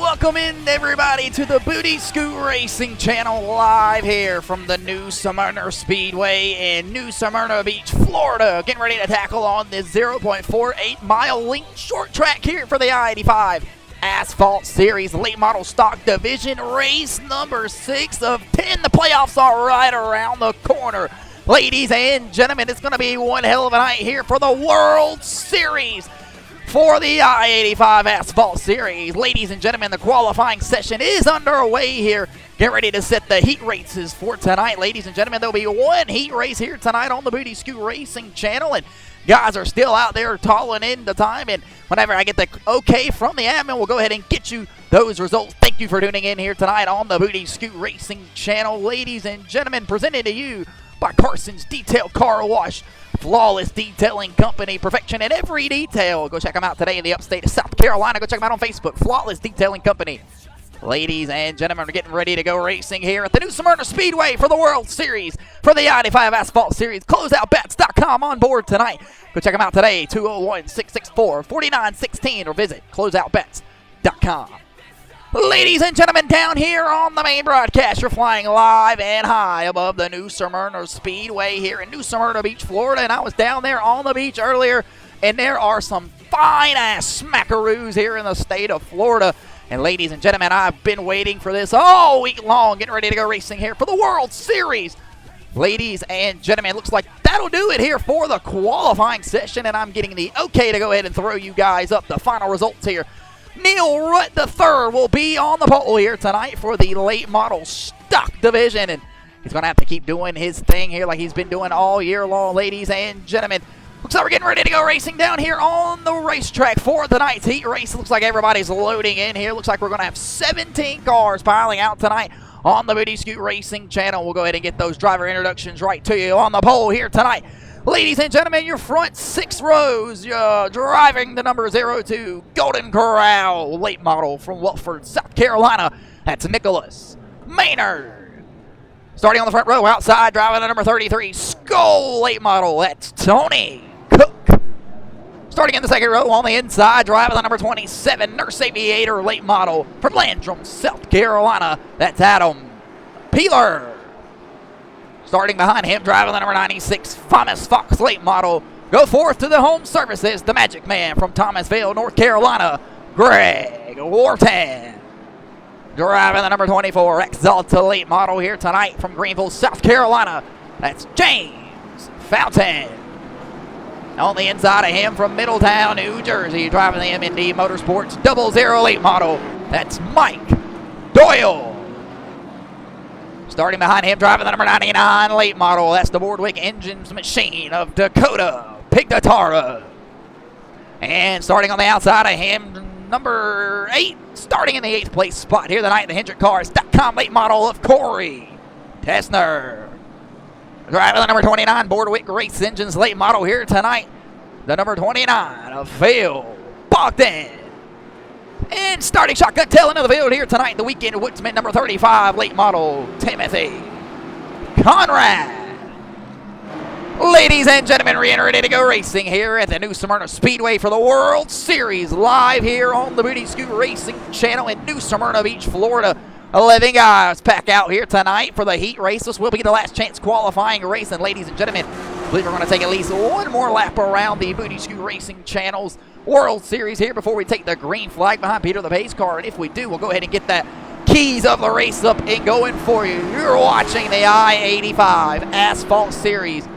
welcome in everybody to the Booty Scoot Racing channel live here from the new Smyrna Speedway in New Smyrna Beach, Florida. Getting ready to tackle on this 0.48 mile length short track here for the I-85 Asphalt Series late model stock division race number 6 of 10. The playoffs are right around the corner. Ladies and gentlemen, it's going to be one hell of a night here for the World Series. For the I-85 Asphalt Series, ladies and gentlemen, the qualifying session is underway here. Get ready to set the heat races for tonight, ladies and gentlemen. There'll be one heat race here tonight on the Booty Scoot Racing channel, and guys are still out there toiling in the time. And whenever I get the okay from the admin, we'll go ahead and get you those results. Thank you for tuning in here tonight on the Booty Scoot Racing channel, ladies and gentlemen. Presented to you by Carson's Detail Car Wash. Flawless detailing company, perfection in every detail. Go check them out today in the upstate of South Carolina. Go check them out on Facebook, Flawless Detailing Company. Ladies and gentlemen, we're getting ready to go racing here at the new Smyrna Speedway for the World Series, for the I-85 Asphalt Series. CloseoutBets.com on board tonight. Go check them out today, 201-664-4916, or visit CloseoutBets.com. Ladies and gentlemen, down here on the main broadcast, you're flying live and high above the New Smyrna Speedway here in New Smyrna Beach, Florida. And I was down there on the beach earlier, and there are some fine-ass smackaroos here in the state of Florida. And ladies and gentlemen, I've been waiting for this all week long, getting ready to go racing here for the World Series. Ladies and gentlemen, looks like that'll do it here for the qualifying session, and I'm getting the okay to go ahead and throw you guys up the final results here. Neil Rutt III will be on the pole here tonight for the late model stock division, and he's going to have to keep doing his thing here like he's been doing all year long, ladies and gentlemen. Looks like we're getting ready to go racing down here on the racetrack for tonight's heat race. Looks like everybody's loading in here. Looks like we're going to have 17 cars piling out tonight on the Booty Scoot Racing channel. We'll go ahead and get those driver introductions right to you on the pole here tonight. Ladies and gentlemen, your front 6 rows, driving the number 02 Golden Corral late model from Welford, South Carolina. That's Nicholas Maynard. Starting on the front row, outside, driving the number 33 Skull late model. That's Tony Cook. Starting in the second row, on the inside, driving the number 27 Nurse Aviator late model from Landrum, South Carolina. That's Adam Peeler. Starting behind him, driving the number 96 Thomas Fox late model. Go forth to the home services, the Magic Man from Thomasville, North Carolina, Greg Wharton. Driving the number 24 Exalta late model here tonight from Greenville, South Carolina. That's James Fountain. On the inside of him from Middletown, New Jersey, driving the MND Motorsports 00 late model. That's Mike Doyle. Starting behind him, driving the number 99 late model. That's the Boardwick Engines Machine of Dakota Pigdatara. And starting on the outside of him, number 8, starting in the 8th place spot here tonight, the HendrickCars.com late model of Corey Tessner. Driving the number 29 Boardwick Race Engines late model here tonight, the number 29 of Phil Bogdan. And starting shotgun tail into the field here tonight, the Weekend Woodsman number 35 late model, Timothy Conrad. Ladies and gentlemen, ready to go racing here at the New Smyrna Speedway for the World Series, live here on the Booty Scoot Racing channel in New Smyrna Beach, Florida. 11 guys pack out here tonight for the heat race. This will be the last chance qualifying race, and ladies and gentlemen, I believe we're going to take at least one more lap around the Booty Scoot Racing channel's World Series here before we take the green flag behind Peter the pace car. And if we do, we'll go ahead and get that keys of the race up and going for you. You're watching the I-85 Asphalt Series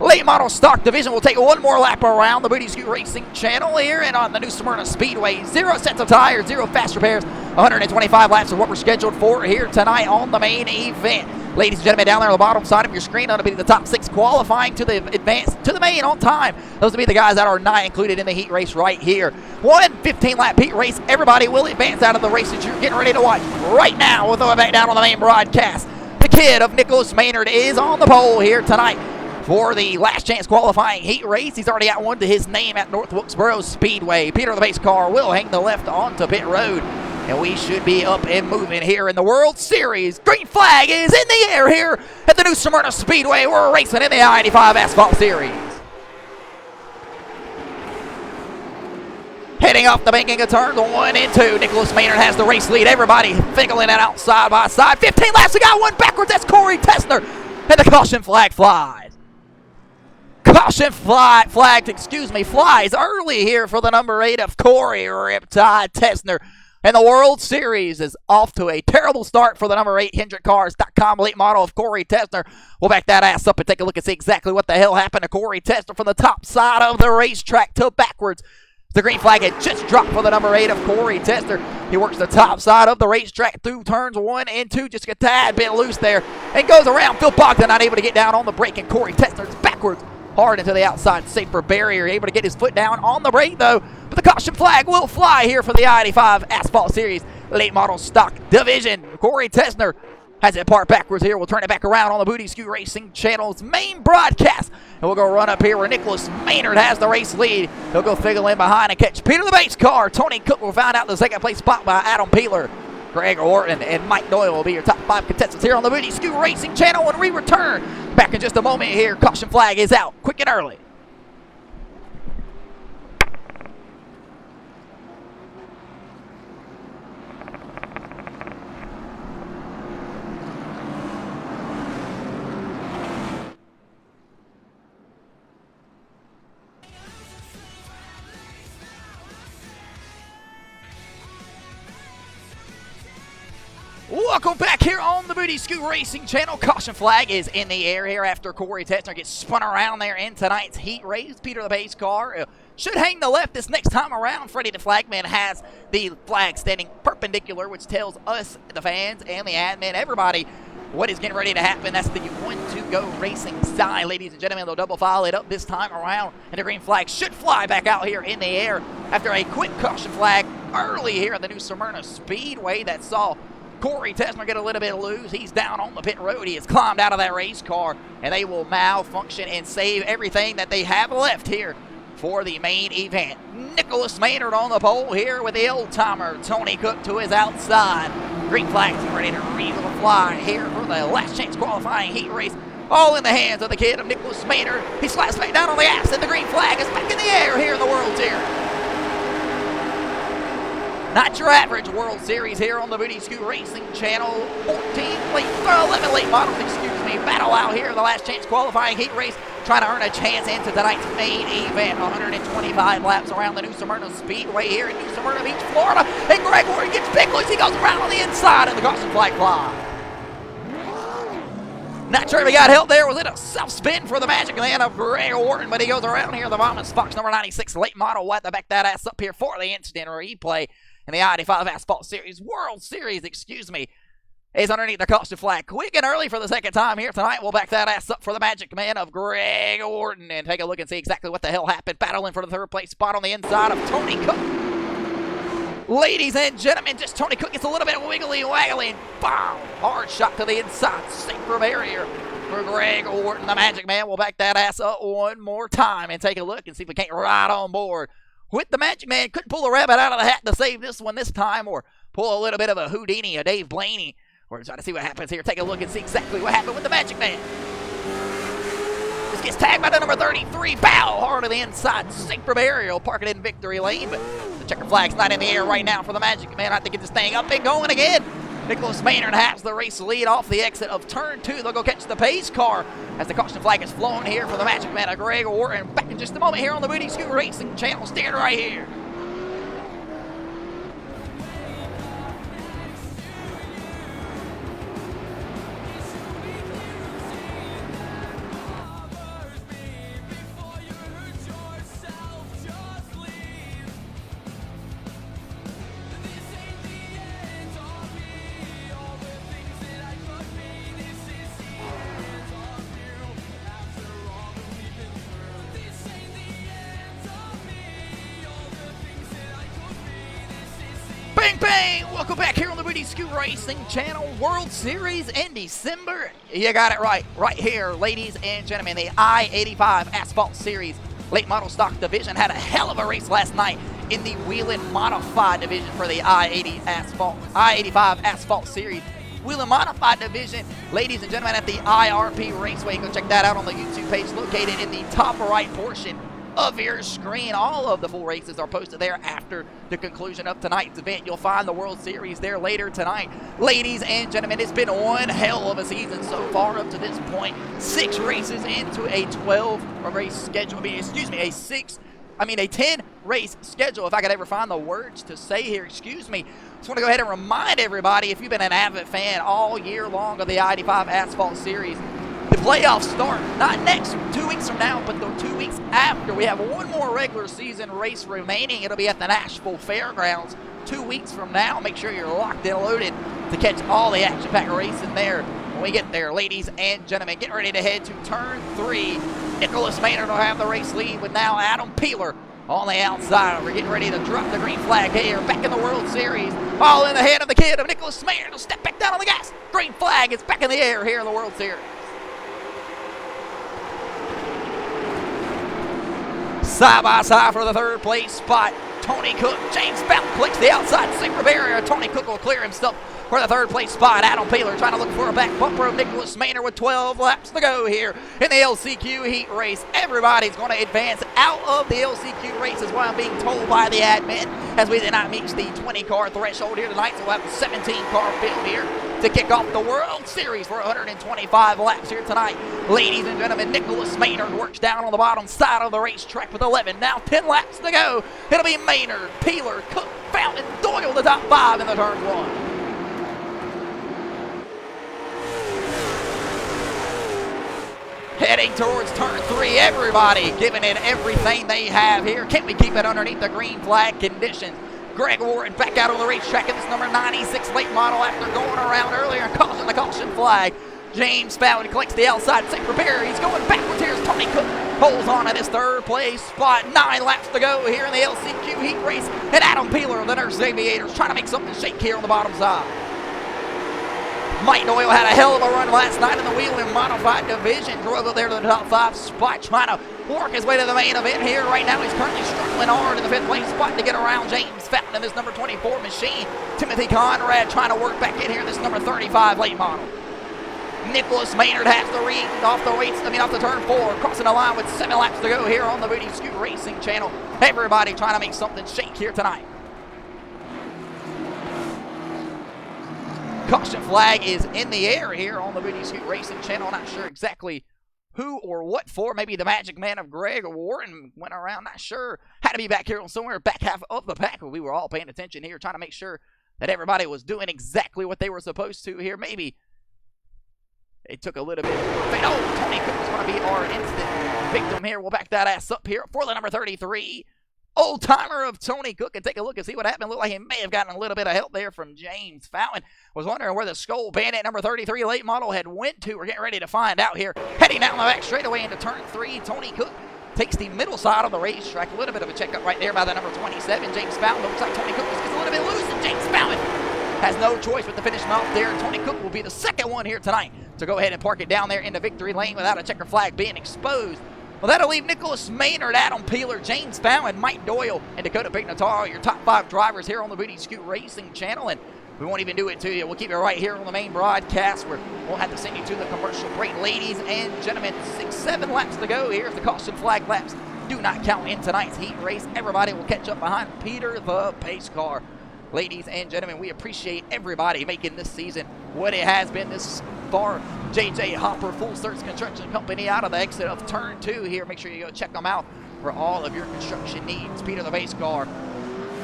late model stock division. We'll take one more lap around the Booty Scoot Racing channel here and on the New Smyrna Speedway. 0 sets of tires, 0 fast repairs, 125 laps of what we're scheduled for here tonight on the main event. Ladies and gentlemen, down there on the bottom side of your screen, that'll be the top 6 qualifying to the advance to the main on time. Those will be the guys that are not included in the heat race right here. One 15-lap heat race. Everybody will advance out of the race that you're getting ready to watch right now. We'll throw it back down on the main broadcast. The kid of Nicholas Maynard is on the pole here tonight for the last chance qualifying heat race. He's already got one to his name at North Wilkesboro Speedway. Peter the pace car will hang the left onto pit road, and we should be up and moving here in the World Series. Green flag is in the air here at the New Smyrna Speedway. We're racing in the I-85 Asphalt Series. Heading off the banking of turns 1 and 2. Nicholas Maynard has the race lead. Everybody fiddling it out side by side. 15 laps. We got one backwards. That's Corey Tessner. And the caution flag flies. Caution flies early here for the number 8 of Corey Riptide Tessner. And the World Series is off to a terrible start for the number 8 HendrickCars.com late model of Corey Tessner. We'll back that ass up and take a look and see exactly what the hell happened to Corey Tessner from the top side of the racetrack to backwards. The green flag had just dropped for the number 8 of Corey Tessner. He works the top side of the racetrack through turns 1 and 2, just a tad bit loose there, and goes around. Phil Bogdan not able to get down on the brake, and Corey Tessner's backwards hard into the outside safer barrier. Able to get his foot down on the brake though, but the caution flag will fly here for the I-85 Asphalt Series late model stock division. Corey Tessner has it parked backwards here. We'll turn it back around on the Booty Scoot Racing Channel's main broadcast. And we'll go run up here where Nicholas Maynard has the race lead. He'll go figgle in behind and catch Peter the Bass car. Tony Cook will find out the second place spot by Adam Peeler. Greg Orton and Mike Doyle will be your top 5 contestants here on the Booty Scoot Racing Channel when we return. Back in just a moment here. Caution flag is out quick and early. Welcome back here on the Booty Scoot Racing Channel. Caution flag is in the air here after Corey Tessner gets spun around there in tonight's heat race. Peter the Bass car should hang the left this next time around. Freddie the Flagman has the flag standing perpendicular, which tells us, the fans and the admin, everybody, what is getting ready to happen. That's the 1-2-go racing sign, ladies and gentlemen. They'll double file it up this time around, and the green flag should fly back out here in the air after a quick caution flag early here in the new Smyrna Speedway that saw Corey Tessner get a little bit loose. He's down on the pit road. He has climbed out of that race car, and they will malfunction and save everything that they have left here for the main event. Nicholas Maynard on the pole here with the old-timer Tony Cook to his outside. Green flag's ready to fly here for the last chance qualifying heat race. All in the hands of the kid of Nicholas Maynard. He slides back down on the ass, and the green flag is back in the air here in the World Series. Not your average World Series here on the Booty Scoot Racing Channel. 11 late models, battle out here in the last chance qualifying heat race, trying to earn a chance into tonight's main event. 125 laps around the new Smyrna Speedway here in New Smyrna Beach, Florida. And Greg Orton gets big loose. He goes around on the inside, and the caution flag flies. Not sure if he got help there. Was it a self-spin for the Magic Man of Greg Orton? But he goes around here. The Vomit Fox number 96 late model. We'll have to back that ass up here for the instant replay. And the I-85 Asphalt Series, World Series, is underneath the caution flag. Quick and early for the second time here tonight. We'll back that ass up for the Magic Man of Greg Orton and take a look and see exactly what the hell happened. Battling for the third place spot on the inside of Tony Cook. Ladies and gentlemen, just Tony Cook gets a little bit wiggly waggly and boom! Hard shot to the inside, safer barrier for Greg Orton. The Magic Man will back that ass up one more time and take a look and see if we can't ride on board with the Magic Man. Couldn't pull a rabbit out of the hat to save this one this time, or pull a little bit of a Houdini, a Dave Blaney. We're trying to see what happens here. Take a look and see exactly what happened with the Magic Man. This gets tagged by the number 33. Bow hard to the inside. Safer barrier. Park it in victory lane, but the checker flag's not in the air right now for the Magic Man. I think it's this thing up and going again. Nicholas Maynard has the race lead off the exit of turn 2. They'll go catch the pace car as the caution flag is flown here for the Magic Man of Greg Orton. Back in just a moment here on the Booty Scoot Racing Channel. Stand right here. Bang, bang! Welcome back here on the Booty Scoot Racing Channel. World Series in December. You got it right. Right here, ladies and gentlemen. The I-85 Asphalt Series late model stock division had a hell of a race last night in the Wheeling Modified division for the I-85 Asphalt Series. Wheeling Modified division, ladies and gentlemen, at the IRP Raceway. Go check that out on the YouTube page located in the top right portion of your screen. All of the full races are posted there after the conclusion of tonight's event. You'll find the World Series there later tonight. Ladies and gentlemen, it's been one hell of a season so far up to this point. 6 races into a 12-race schedule. A 10-race schedule, if I could ever find the words to say here. Excuse me. Just want to go ahead and remind everybody, if you've been an avid fan all year long of the I-85 Asphalt Series, the playoffs start not next 2 weeks from now, but the 2 weeks after. We have one more regular season race remaining. It'll be at the Nashville Fairgrounds 2 weeks from now. Make sure you're locked and loaded to catch all the action-packed racing there when we get there. Ladies and gentlemen, get ready to head to turn 3. Nicholas Maynard will have the race lead with now Adam Peeler on the outside. We're getting ready to drop the green flag here. Back in the World Series. All in the head of the kid of Nicholas Maynard. He'll step back down on the gas. Green flag is back in the air here in the World Series. Side by side for the 3rd place spot. Tony Cook, James Fountain clicks the outside secret barrier. Tony Cook will clear himself for the 3rd place spot. Adam Peeler trying to look for a back bumper of Nicholas Maynard with 12 laps to go here in the LCQ heat race. Everybody's going to advance out of the LCQ race is what I'm being told by the admin, as we did not meet the 20-car threshold here tonight. So we'll have a 17-car field here to kick off the World Series for 125 laps here tonight. Ladies and gentlemen, Nicholas Maynard works down on the bottom side of the racetrack with 11. Now 10 laps to go. It'll be Maynard, Peeler, Cook, Fountain, Doyle, the top 5 in the turn 1. Heading towards turn 3, everybody giving it everything they have here. Can we keep it underneath the green flag conditions? Greg Warren back out on the racetrack in this number 96 late model after going around earlier and causing the caution flag. James Fountain collects the outside secret barrier. He's going backwards here as Tony Cook holds on at his 3rd place spot. 9 laps to go here in the LCQ heat race. And Adam Peeler of the Nurse Aviators trying to make something shake here on the bottom side. Mike Doyle had a hell of a run last night in the wheel and modified division. Drove up there to the top 5 spot, trying to work his way to the main event here. Right now he's currently struggling hard in the 5th place spot to get around James Fountain in this number 24 machine. Timothy Conrad trying to work back in here in this number 35 late model. Nicholas Maynard has the read off the turn 4, crossing the line with 7 laps to go here on the Booty Scoot Racing channel. Everybody trying to make something shake here tonight. Caution flag is in the air here on the Booty Scoot Racing channel. Not sure exactly who or what for. Maybe the magic man of Greg Warren went around. Not sure. Had to be back here on somewhere back half of the pack. We were all paying attention here, trying to make sure that everybody was doing exactly what they were supposed to here. Maybe it took a little bit. Oh, Tony Cook is going to be our instant victim here. We'll back that ass up here for the number 33. Old-timer of Tony Cook, and take a look and see what happened. Looked like he may have gotten a little bit of help there from James Fountain. Was wondering where the Skull Bandit number 33 late model had went to. We're getting ready to find out here. Heading down the back straightaway into turn 3, Tony Cook takes the middle side of the racetrack. A little bit of a checkup right there by the number 27, James Fountain. Looks like Tony Cook is a little bit loose, and James Fountain has no choice but to finish him off there. Tony Cook will be the second one here tonight to go ahead and park it down there into victory lane without a checker flag being exposed. Well, that'll leave Nicholas Maynard, Adam Peeler, James Fountain, Mike Doyle, and Dakota Pignataro, your top 5 drivers here on the Booty Scoot Racing channel. And we won't even do it to you. We'll keep it right here on the main broadcast where we'll have to send you to the commercial break. Ladies and gentlemen, 6-7 laps to go here. If the caution flag laps do not count in tonight's heat race, everybody will catch up behind Peter the Pace Car. Ladies and gentlemen, we appreciate everybody making this season what it has been this far. JJ Hopper, Full Search Construction Company, out of the exit of turn 2 here. Make sure you go check them out for all of your construction needs. Peter the Pace Car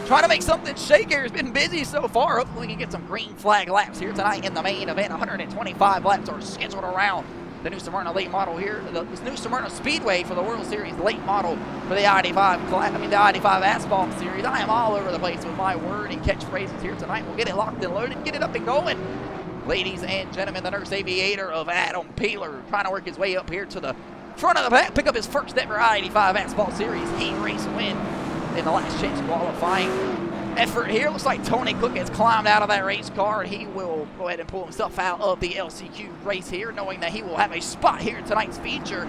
trying to make something shake here. Has been busy so far. Hopefully we can get some green flag laps here tonight in the main event. 125 laps are scheduled around the new Smyrna late model here. The new Smyrna Speedway for the World Series late model for the I-85 Asphalt Series. I am all over the place with my word and catchphrases here tonight. We'll get it locked and loaded, get it up and going. Ladies and gentlemen, the Nurse Aviator of Adam Peeler trying to work his way up here to the front of the pack, pick up his first ever I-85 Asphalt Series heat race win in the last chance qualifying effort here. Looks like Tony Cook has climbed out of that race car, and he will go ahead and pull himself out of the LCQ race here, knowing that he will have a spot here in tonight's feature.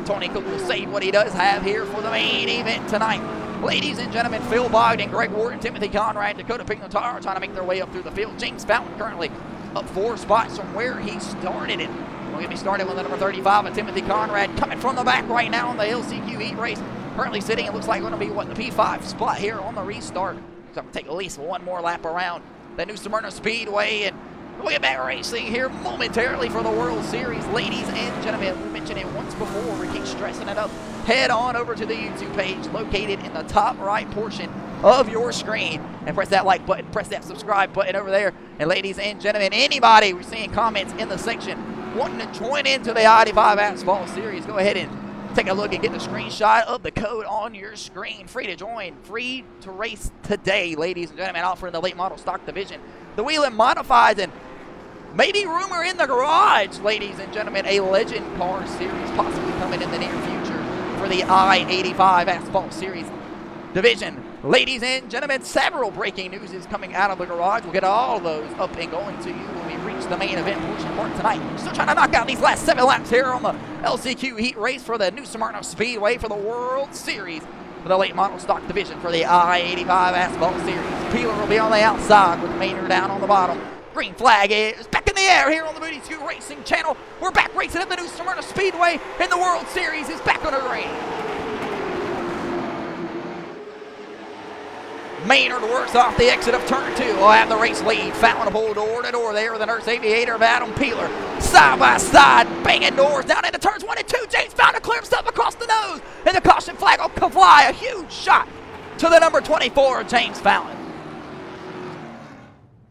Tony Cook will save what he does have here for the main event tonight. Ladies and gentlemen, Phil Bogdan, Greg Ward, Timothy Conrad, Dakota Pignataro trying to make their way up through the field. James Fountain currently up 4 spots from where he started it. We're going to be starting with the number 35 of Timothy Conrad coming from the back right now in the LCQ heat race. Currently sitting, it looks like going to be, the P5 spot here on the restart. So I'm going to take at least one more lap around the New Smyrna Speedway, and we'll get back racing here momentarily for the World Series. Ladies and gentlemen, we mentioned it once before. We keep stressing it up. Head on over to the YouTube page located in the top right portion of your screen and press that like button, press that subscribe button over there. And ladies and gentlemen, anybody, we're seeing comments in the section wanting to join into the I-85 Asphalt Series, go ahead and take a look and get the screenshot of the code on your screen. Free to join, free to race today, ladies and gentlemen. Offering the late model stock division, the Wheeling Modifieds, and maybe rumor in the garage, ladies and gentlemen, a Legend Car Series possibly coming in the near future for the I-85 Asphalt Series division. Ladies and gentlemen, several breaking news is coming out of the garage. We'll get all of those up and going to you when we reach the main event portion part tonight. Still trying to knock out these last 7 laps here on the LCQ heat race for the New Smyrna Speedway for the World Series for the late model stock division for the I-85 Asphalt Series. Peeler will be on the outside with Maynard down on the bottom. Green flag is back in the air here on the Booty Scoot Racing channel. We're back racing at the New Smyrna Speedway, and the World Series is back on the green. Maynard works off the exit of turn 2. We'll have the race lead. Fountain pull door to door there with the nurse aviator of Adam Peeler. Side by side, banging doors down into turns 1 and 2. James Fountain clears himself across the nose, and the caution flag will fly. A huge shot to the number 24 of James Fountain.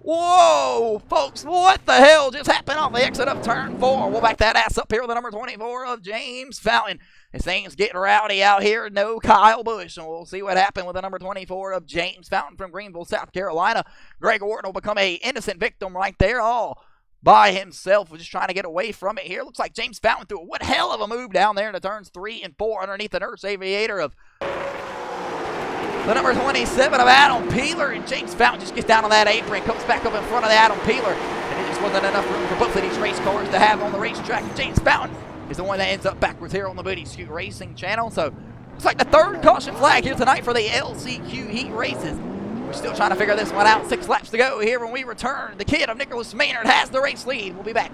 Whoa, folks, what the hell just happened off the exit of turn 4? We'll back that ass up here with the number 24 of James Fountain. This thing's getting rowdy out here. No Kyle Busch, and we'll see what happened with the number 24 of James Fountain from Greenville, South Carolina. Greg Orton will become a innocent victim right there, all by himself. We're just trying to get away from it here. Looks like James Fountain threw one hell of a move down there into turns 3 and 4 underneath the nurse aviator of the number 27 of Adam Peeler, and James Fountain just gets down on that apron, comes back up in front of the Adam Peeler, and it just wasn't enough room for both of these race cars to have on the racetrack. James Fountain is the one that ends up backwards here on the Booty Scoot Racing channel. So looks like the third caution flag here tonight for the LCQ heat races. We're still trying to figure this one out. 6 laps to go here when we return. The kid of Nicholas Maynard has the race lead. We'll be back.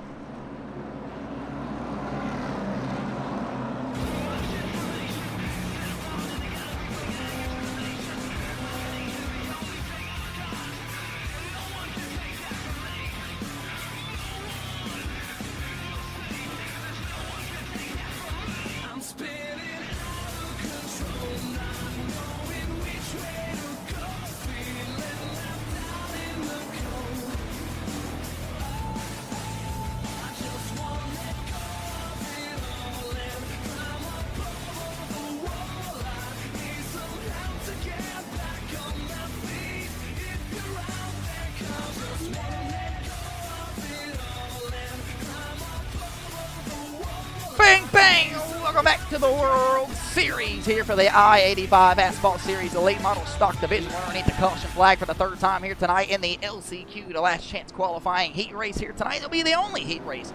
Bang, bang! Welcome back to the World Series here for the I-85 Asphalt Series, the late model stock division. We're underneath the caution flag for the 3rd time here tonight in the LCQ, the last chance qualifying heat race here tonight. It'll be the only heat race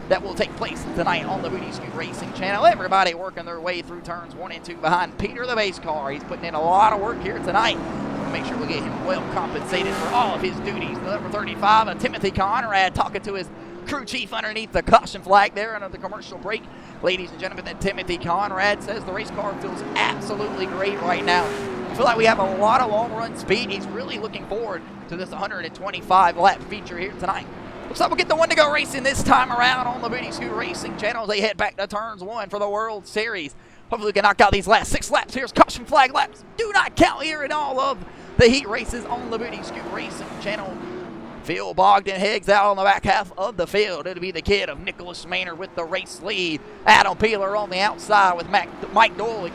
that will take place tonight on the Booty Scoot Racing channel. Everybody working their way through turns 1 and 2 behind Peter the base car. He's putting in a lot of work here tonight. We'll make sure we get him well compensated for all of his duties. The number 35, Timothy Conrad, talking to his crew chief underneath the caution flag there under the commercial break. Ladies and gentlemen, that Timothy Conrad says the race car feels absolutely great right now. I feel like we have a lot of long run speed. He's really looking forward to this 125 lap feature here tonight. Looks like we'll get the one to go racing this time around on the Booty Scoot Racing channel as they head back to turns 1 for the World Series. Hopefully we can knock out these last 6 laps. Here's caution flag laps. Do not count here in all of the heat races on the Booty Scoot Racing channel. Phil Bogdan heads out on the back half of the field. It'll be the kid of Nicholas Maynard with the race lead. Adam Peeler on the outside with Mike Doyle,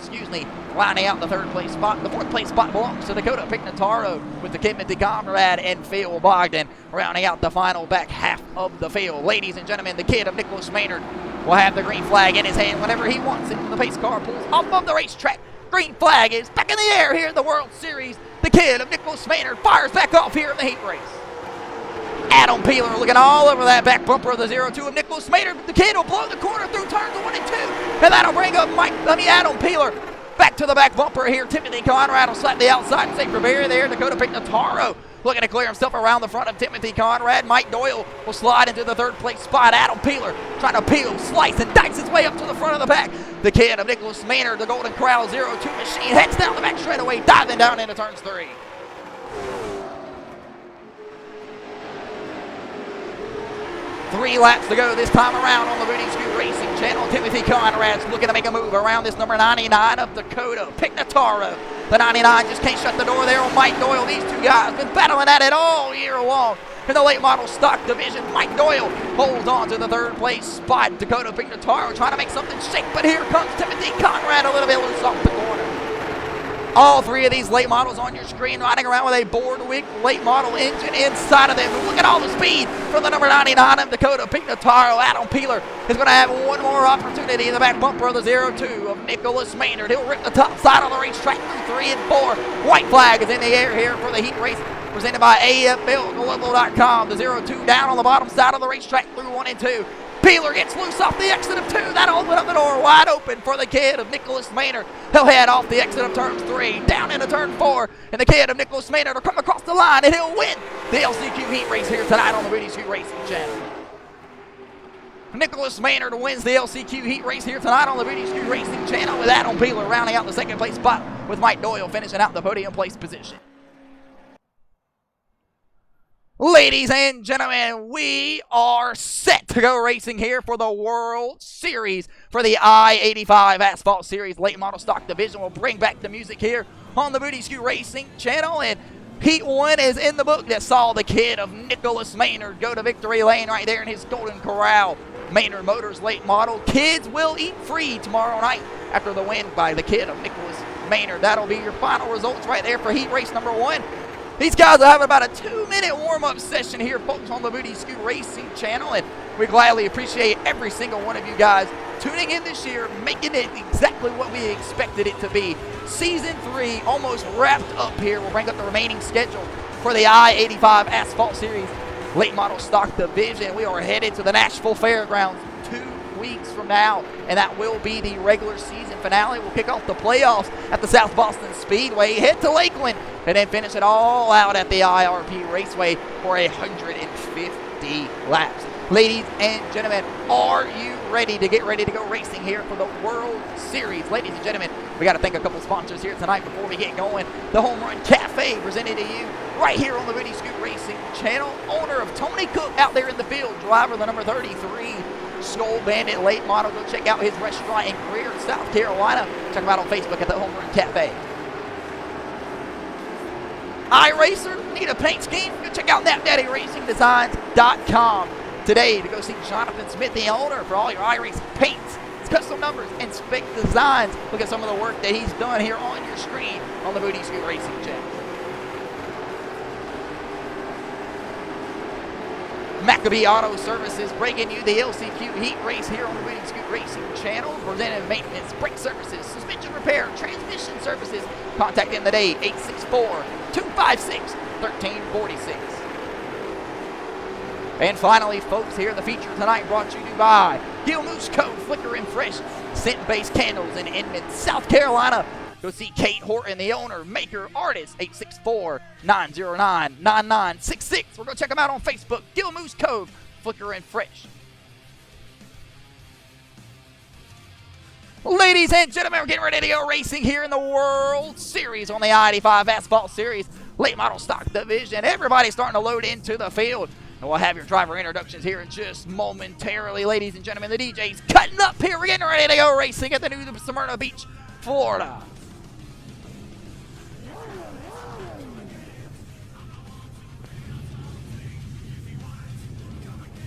lining out the 3rd place spot. The 4th place spot belongs to Dakota Pignataro with the Timothy Conrad and Phil Bogdan rounding out the final back half of the field. Ladies and gentlemen, the kid of Nicholas Maynard will have the green flag in his hand whenever he wants it. The pace car pulls off of the racetrack. Green flag is back in the air here in the World Series. The kid of Nicholas Maynard fires back off here in the heat race. Adam Peeler looking all over that back bumper of the 02 of Nicholas Maynard. The kid will blow the corner through turns 1 and 2. And that'll bring up Adam Peeler back to the back bumper here. Timothy Conrad will slap the outside and say for Barry there. Dakota Pignataro looking to clear himself around the front of Timothy Conrad. Mike Doyle will slide into the third place spot. Adam Peeler trying to peel, slice, and dice his way up to the front of the pack. The kid of Nicholas Maynard, the Golden Corral 02 machine, heads down the back straightaway, diving down into turns 3. Three laps to go this time around on the Booty Scoot Racing Channel. Timothy Conrad's looking to make a move around this number 99 of Dakota Pignataro. The 99 just can't shut the door there on Mike Doyle. These two guys have been battling at it all year long. In the late model stock division, Mike Doyle holds on to the third place spot. Dakota Pignataro trying to make something shake, but here comes Timothy Conrad a little bit loose off the corner. All three of these late models on your screen riding around with a Boardwick late model engine inside of them. Look at all the speed from the number 99 of Dakota Pignataro. Adam Peeler is going to have one more opportunity in the back bumper of the 02 of Nicholas Maynard. He'll rip the top side of the racetrack through 3 and 4. White flag is in the air here for the heat race presented by AFLGlobal.com. The 02 down on the bottom side of the racetrack through 1 and 2. Peeler gets loose off the exit of 2. That'll open up the door wide open for the kid of Nicholas Maynard. He'll head off the exit of turn 3, down into turn 4, and the kid of Nicholas Maynard will come across the line, and he'll win the LCQ heat race here tonight on the Booty Scoot Racing Channel. Nicholas Maynard wins the LCQ heat race here tonight on the Booty Scoot Racing Channel, with Adam Peeler rounding out the second place spot, with Mike Doyle finishing out the podium place position. Ladies and gentlemen, we are set to go racing here for the World Series for the I-85 Asphalt Series Late Model Stock Division. We'll bring back the music here on the Booty Scoot Racing Channel, and Heat 1 is in the book that saw the kid of Nicholas Maynard go to victory lane right there in his Golden Corral Maynard Motors late model. Kids will eat free tomorrow night after the win by the kid of Nicholas Maynard. That'll be your final results right there for heat race number 1. These guys are having about a 2-minute warm-up session here, folks, on the Booty Scoot Racing Channel, and we gladly appreciate every single one of you guys tuning in this year, making it exactly what we expected it to be. Season 3 almost wrapped up here. We'll bring up the remaining schedule for the I-85 Asphalt Series Late Model Stock Division. We are headed to the Nashville Fairgrounds 2 weeks from now, and that will be the regular season finale. We'll kick off the playoffs at the South Boston Speedway, head to Lakeland, and then finish it all out at the IRP Raceway for 150 laps. Ladies and gentlemen, are you ready to go racing here for the World Series? Ladies and gentlemen, we got to thank a couple sponsors here tonight before we get going. The Home Run Cafe, presented to you right here on the Booty Scoot Racing Channel. Owner of Tony Cook out there in the field, driver the number 33 Skull Bandit late model. Go check out his restaurant in Greer, South Carolina. Check him out on Facebook at the Home Run Cafe. iRacer, need a paint scheme? Go check out NapDaddyRacingDesigns.com today to go see Jonathan Smith, the owner, for all your iRacing paints, custom numbers, and spec designs. Look at some of the work that he's done here on your screen on the Booty Scoot Racing Channel. Maccabee Auto Services bringing you the LCQ heat race here on the Booty Scoot Racing Channel. Preventive maintenance, brake services, suspension repair, transmission services. Contact them today, 864-256-1346. And finally, folks, here the feature tonight brought to you by Gil Moose Co. Flicker and Fresh scent-based candles in Inman, South Carolina. Go see Kate Horton, the owner, maker, artist, 864-909-9966. We're going to check them out on Facebook, Gil Moose Cove, Flicker and Fresh. Ladies and gentlemen, we're getting ready to go racing here in the World Series on the I-85 Asphalt Series Late Model Stock Division. Everybody's starting to load into the field. And we'll have your driver introductions here in just momentarily. Ladies and gentlemen, the DJ's cutting up here. We're getting ready to go racing at the new Smyrna Beach, Florida.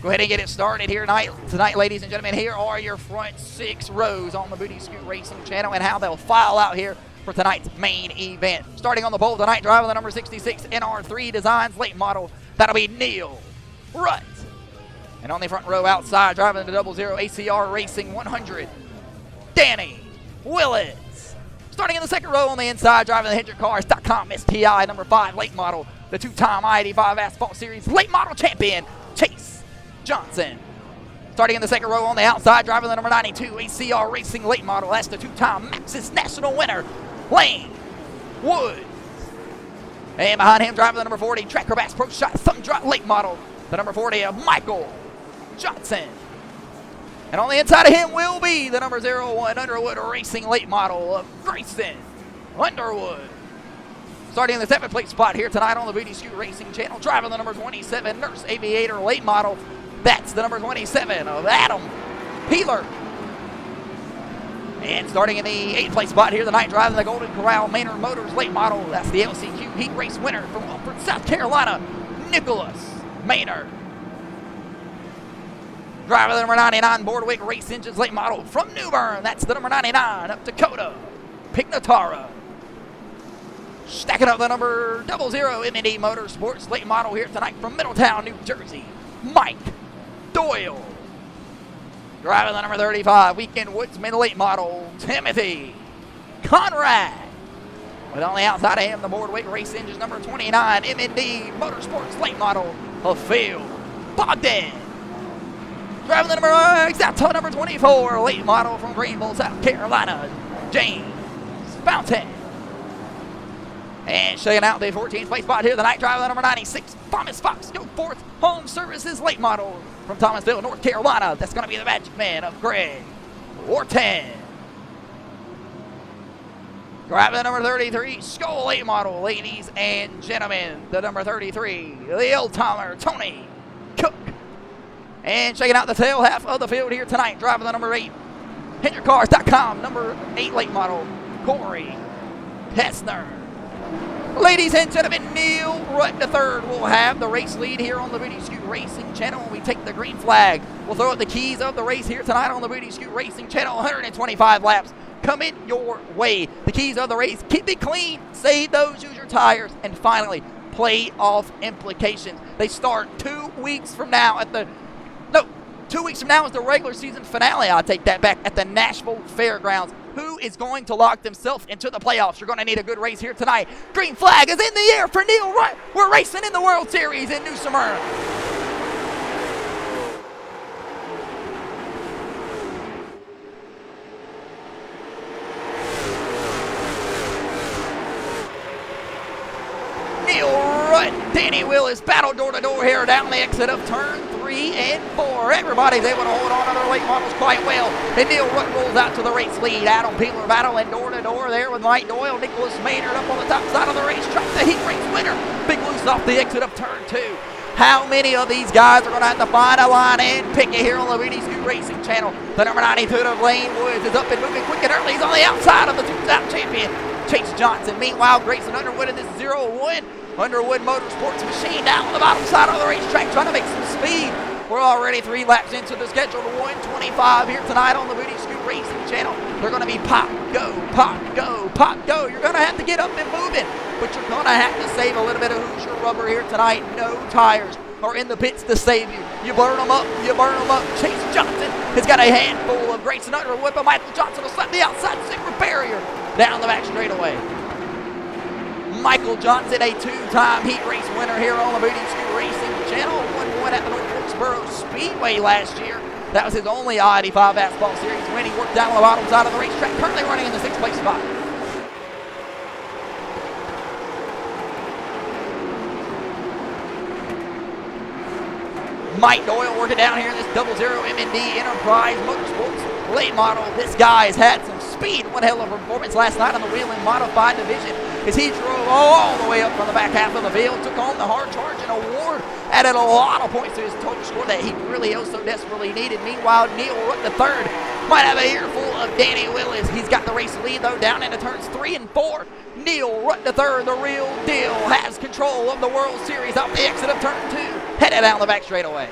Go ahead and get it started here tonight, ladies and gentlemen. Here are your front 6 rows on the Booty Scoot Racing Channel and how they'll file out here for tonight's main event. Starting on the pole tonight, driving the number 66 NR3 Designs late model, that'll be Neil Rutt. And on the front row outside, driving the 00 ACR Racing 100, Danny Willis. Starting in the second row on the inside, driving the HendrickCars.com STI number 5 late model, the 2-time I-85 Asphalt Series late model champion, Chase Johnson. Starting in the second row on the outside, driving the number 92 ACR Racing late model, that's the 2-time Maxxis National winner, Lane Woods. And behind him, driving the number 40, Tracker Bass Pro Shot Thumb Drop late model, the number 40 of Michael Johnson. And on the inside of him will be the number 01 Underwood Racing late model of Grayson Underwood. Starting in the 7th place spot here tonight on the Booty Scoot Racing channel, driving the number 27 Nurse Aviator late model. That's the number 27 of Adam Peeler. And starting in the 8th place spot here tonight, driving the Golden Corral Maynard Motors late model. That's the LCQ Heat Race winner from Wilford, South Carolina, Nicholas Maynard. Driving the number 99 Boardwick Race Engines late model from New Bern. That's the number 99 of Dakota Pignatara. Stacking up the number 00 M&D Motorsports late model here tonight from Middletown, New Jersey, Mike Doyle. Driving the number 35 Weekend Woodsman late model, Timothy Conrad. With on the outside of him, the Boardwick Race Engines number 29 M&D Motorsports late model of Phil Bogdan. Driving the number 24 late model from Greenville, South Carolina, James Fountain. And shaking out the 14th place spot here tonight, driving the number 96 Thomas Fox Go Forth Home Services late model from Thomasville, North Carolina. That's going to be the Magic Man of Greg Orton. Driving the number 33 Skull late model, ladies and gentlemen, the number 33, the old-timer Tony Cook. And checking out the tail half of the field here tonight, driving the number 8 HendrickCars.com, number 8 late model, Corey Hessner. Ladies and gentlemen, Neil Rutt III will have the race lead here on the Booty Scoot Racing channel when we take the green flag. We'll throw up the keys of the race here tonight on the Booty Scoot Racing channel. 125 laps coming your way. The keys of the race: keep it clean, save those user tires, and finally, playoff implications. They start 2 weeks from now at the 2 weeks from now is the regular season finale. I'll take that back, at the Nashville Fairgrounds. Who is going to lock themselves into the playoffs? You're going to need a good race here tonight. Green flag is in the air for Neil Rutt. We're racing in the World Series in New Smyrna. Neil Rutt, Danny Willis battle door to door here down the exit of turn 3 and 4. Everybody's able to hold on to their late models quite well. And Neil Rutt rolls out to the race lead. Adam Peeler battling door to door there with Mike Doyle. Nicholas Maynard up on the top side of the racetrack. The heat race winner. Big Loose off the exit of turn 2. How many of these guys are going to have to find a line and pick it here on the Booty Scoot Racing channel? The number 92 of Lane Woods is up and moving quick and early. He's on the outside of the two-time champion, Chase Johnson. Meanwhile, Grayson Underwood in this 01 Underwood Motorsports machine down on the bottom side of the racetrack trying to make some speed. We're already 3 laps into the scheduled 125 here tonight on the Booty Scoot Racing channel. They're going to be pop, go, pop, go, pop, go. You're going to have to get up and moving, but you're going to have to save a little bit of Hoosier rubber here tonight. No tires are in the pits to save you. You burn them up, you burn them up. Chase Johnson has got a handful of Grayson Underwood, but Michael Johnson will slap the outside secret barrier down the back straightaway. Michael Johnson, a 2-time heat race winner here on the Booty Scoot Racing channel. Won at the North Wilkesboro Speedway last year. That was his only I-85 Asphalt Series win. He worked down on the bottom side of the racetrack, currently running in the 6th place spot. Mike Doyle working down here in this 00 M&D Enterprise Motorsports late model. This guy has had some speed. One hell of a performance last night on the Wheeling Modified Division as he drove all the way up from the back half of the field, took home the hard charge and award, added a lot of points to his total score that he really so desperately needed. Meanwhile, Neil Rutt III might have an earful of Danny Willis. He's got the race lead though down into turns 3 and 4. Neil Rutt III, the real deal, has control of the World Series off the exit of turn 2, headed down the back straightaway.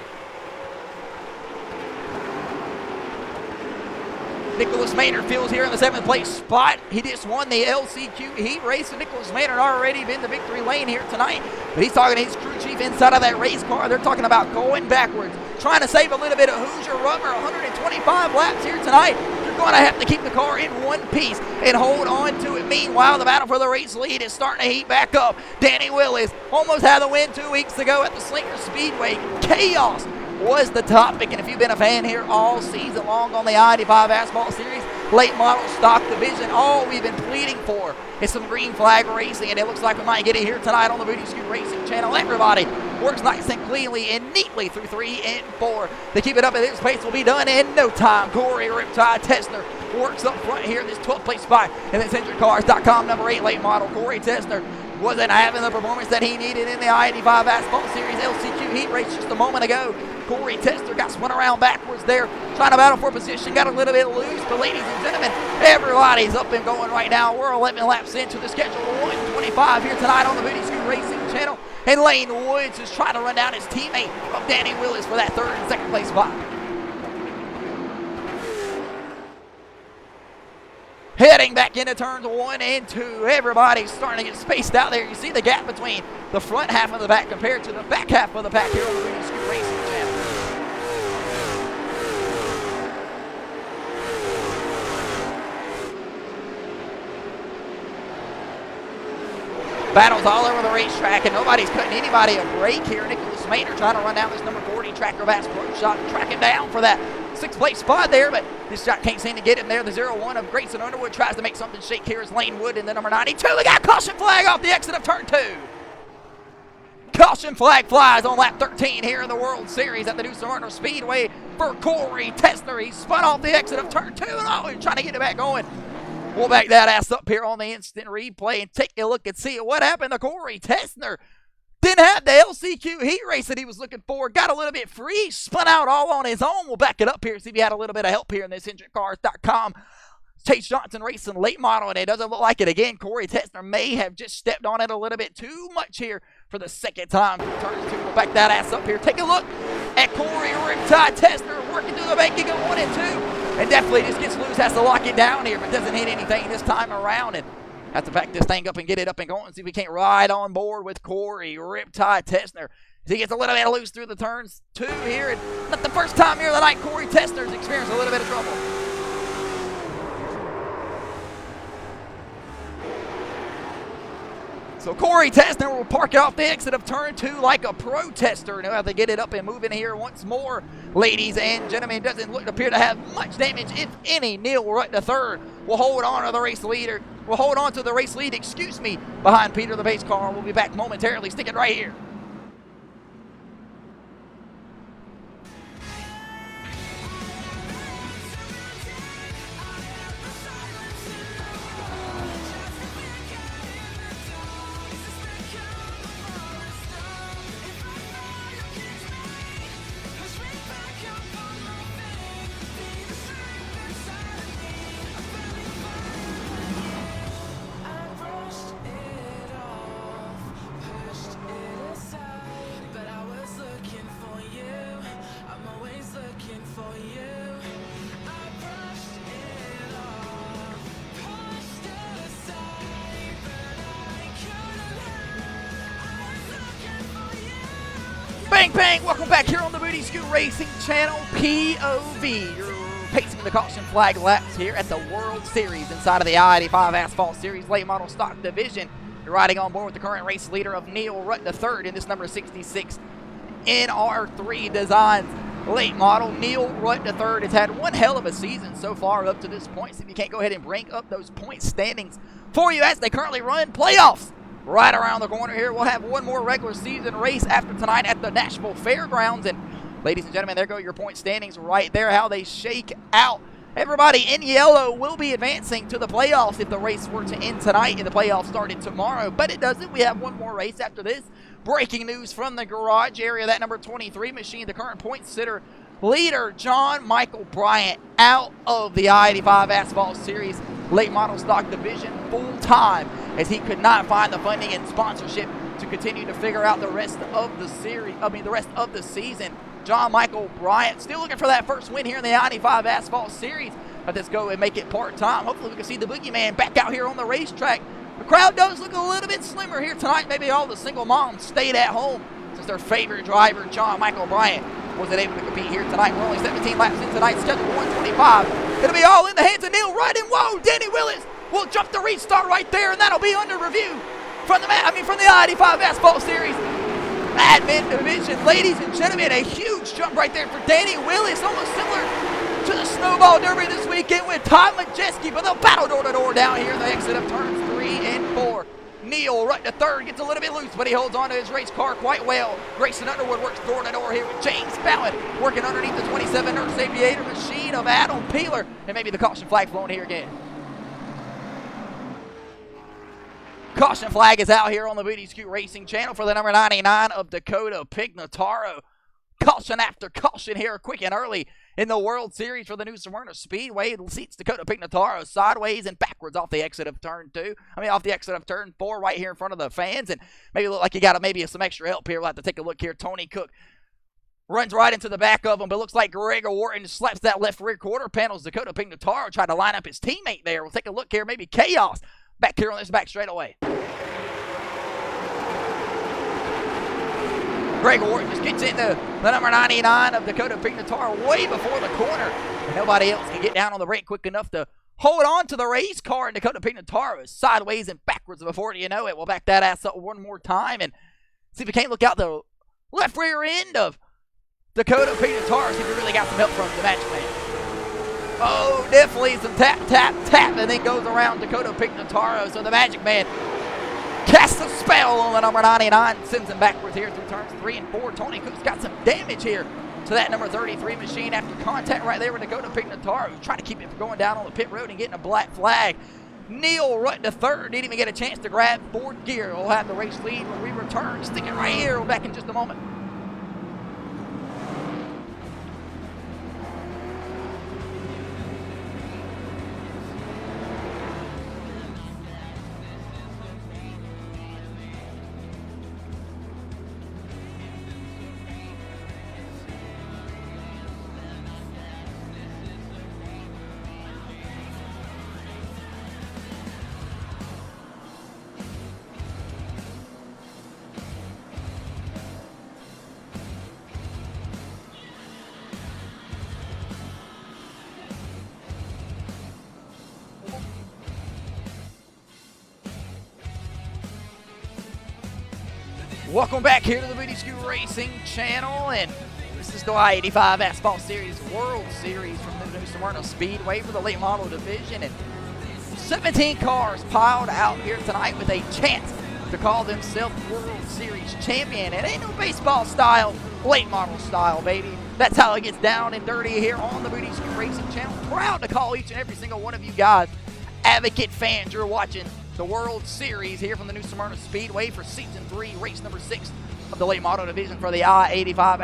Nicholas Maynard fills here in the 7th place spot. He just won the LCQ heat race, and Nicholas Maynard already been the victory lane here tonight. But he's talking to his crew chief inside of that race car. They're talking about going backwards, trying to save a little bit of Hoosier rubber. 125 laps here tonight. You're going to have to keep the car in one piece and hold on to it. Meanwhile, the battle for the race lead is starting to heat back up. Danny Willis almost had the win 2 weeks ago at the Slinger Speedway. Chaos was the topic, and if you've been a fan here all season long on the I-85 Asphalt Series, late model stock division. All we've been pleading for is some green flag racing, and it looks like we might get it here tonight on the Booty Scoot Racing channel. Everybody works nice and cleanly and neatly through 3 and 4. To keep it up at this pace will be done in no time. Corey Riptide Tessner works up front here in this 12th place spot, and then CentricCars.com number 8 late model Corey Tessner wasn't having the performance that he needed in the I-85 Asphalt Series LCQ heat race just a moment ago. Corey Tessner got spun around backwards there, trying to battle for position, got a little bit loose, but ladies and gentlemen, everybody's up and going right now. We're 11 laps into the schedule, 125 here tonight on the Booty Scoot Racing channel, and Lane Woods is trying to run down his teammate of Danny Willis for that 3rd and 2nd place spot. Heading back into turns 1 and 2. Everybody's starting to get spaced out there. You see the gap between the front half of the pack compared to the back half of the pack here on the Booty Scoot Racing channel. Battles all over the racetrack, and nobody's cutting anybody a break here. Nicholas Maynard trying to run down this number 40 Tracker Bass Pro Shot, track him down for that 6th place spot there, but this shot can't seem to get him there. The 0-1 of Grayson Underwood tries to make something shake here as Lane Wood in the number 92. We got caution flag off the exit of turn 2. Caution flag flies on lap 13 here in the World Series at the new Smyrna Speedway for Corey Tessner. He spun off the exit of turn 2, and he's trying to get it back going. We'll back that ass up here on the instant replay and take a look and see what happened to Corey Tessner. Didn't have the LCQ heat race that he was looking for. Got a little bit free, spun out all on his own. We'll back it up here, see if he had a little bit of help here in this CentricCars.com Chase Johnson racing late model, and it doesn't look like it again. Corey Tessner may have just stepped on it a little bit too much here for the 2nd time. Turns 2, we'll back that ass up here. Take a look at Corey Riptide Tessner working through the bank and go 1 and 2. And definitely just gets loose, has to lock it down here, but doesn't hit anything this time around. And have to back this thing up and get it up and going, see if we can't ride on board with Corey Riptide Tessner as he gets a little bit loose through the turns 2 here. And not the first time here tonight Corey Tessner's experienced a little bit of trouble. So Corey Tessner will park it off the exit of turn 2 like a protester. Now have to get it up and move in here once more. Ladies and gentlemen, doesn't appear to have much damage, if any. Neil Rutt III will hold on to the race leader. Will hold on to the race lead, behind Peter the Pace Car. We'll be back momentarily. Stick it right here. Bang, bang! Welcome back here on the Booty Scoot Racing channel, POV. You're pacing the caution flag laps here at the World Series inside of the I-85 Asphalt Series late model stock division. You're riding on board with the current race leader of Neil Rutt III in this number 66 NR3 Designs late model. Neil Rutt III has had one hell of a season so far up to this point. So if you can't go ahead and bring up those point standings for you as they currently run playoffs. Right around the corner here, we'll have one more regular season race after tonight at the Nashville Fairgrounds. And ladies and gentlemen, there go your point standings right there, how they shake out. Everybody in yellow will be advancing to the playoffs if the race were to end tonight and the playoffs started tomorrow. But it doesn't. We have one more race after this. Breaking news from the garage area, that number 23 machine, the current point sitter leader, John Michael Bryant, out of the I-85 Asphalt Series late model stock division full time, as he could not find the funding and sponsorship to continue to figure out the rest of the season. John Michael Bryant still looking for that first win here in the I-85 Asphalt Series. But let's go and make it part-time. Hopefully we can see the boogeyman back out here on the racetrack. The crowd does look a little bit slimmer here tonight. Maybe all the single moms stayed at home since their favorite driver, John Michael Bryant, wasn't able to compete here tonight. We're only 17 laps in tonight's schedule, 125. It'll be all in the hands of Neil Rutt, and whoa, Danny Willis will jump the restart right there, and that'll be under review from the I-85 Asphalt Series admin division. Ladies and gentlemen, a huge jump right there for Danny Willis, almost similar to the snowball Ball Derby this weekend with Todd Majeski, but they'll battle door-to-door down here in the exit of turns 3 and 4. Neal right to third, gets a little bit loose, but he holds on to his race car quite well. Grayson Underwood works door-to-door here with James Ballard, working underneath the 27 Nurse Aviator machine of Adam Peeler, and maybe the caution flag flown here again. Caution flag is out here on the Booty Scoot Racing channel for the number 99 of Dakota Pignataro. Caution after caution here, quick and early in the World Series for the new Smyrna Speedway. It seats Dakota Pignataro sideways and backwards off the exit of turn 2. Off the exit of turn 4 right here in front of the fans. And maybe look like you got maybe some extra help here. We'll have to take a look here. Tony Cook runs right into the back of him, but looks like Gregor Wharton slaps that left rear quarter panels. Dakota Pignataro tried to line up his teammate there. We'll take a look here. Maybe Chaos back here on this back straightaway. Gregor Wharton just gets into the number 99 of Dakota Pignataro way before the corner. And nobody else can get down on the brake quick enough to hold on to the race car. And Dakota Pignataro is sideways and backwards before you know it. We'll back that ass up one more time and see if we can't look out the left rear end of Dakota Pignataro. See if we really got some help from the Magic Man. Oh, definitely some tap, tap, tap, and then goes around Dakota Pignataro. So the Magic Man casts a spell on the number 99, sends him backwards here through turns 3 and 4. Tony Cook's got some damage here to that number 33 machine after contact right there with Dakota Pignataro, trying to keep it from going down on the pit road and getting a black flag. Neal right to third, didn't even get a chance to grab fourth gear. We'll have the race lead when we return. Stick it right here. We'll be back in just a moment. Welcome back here to the Booty Scoot Racing channel, and this is the I-85 Asphalt Series World Series from the new Smyrna Speedway for the late model division, and 17 cars piled out here tonight with a chance to call themselves World Series champion. It ain't no baseball style, late model style, baby. That's how it gets down and dirty here on the Booty Scoot Racing channel. Proud to call each and every single one of you guys advocate fans. You're watching the World Series here from the new Smyrna Speedway for Season 3, race number 6 of the late model division for the I-85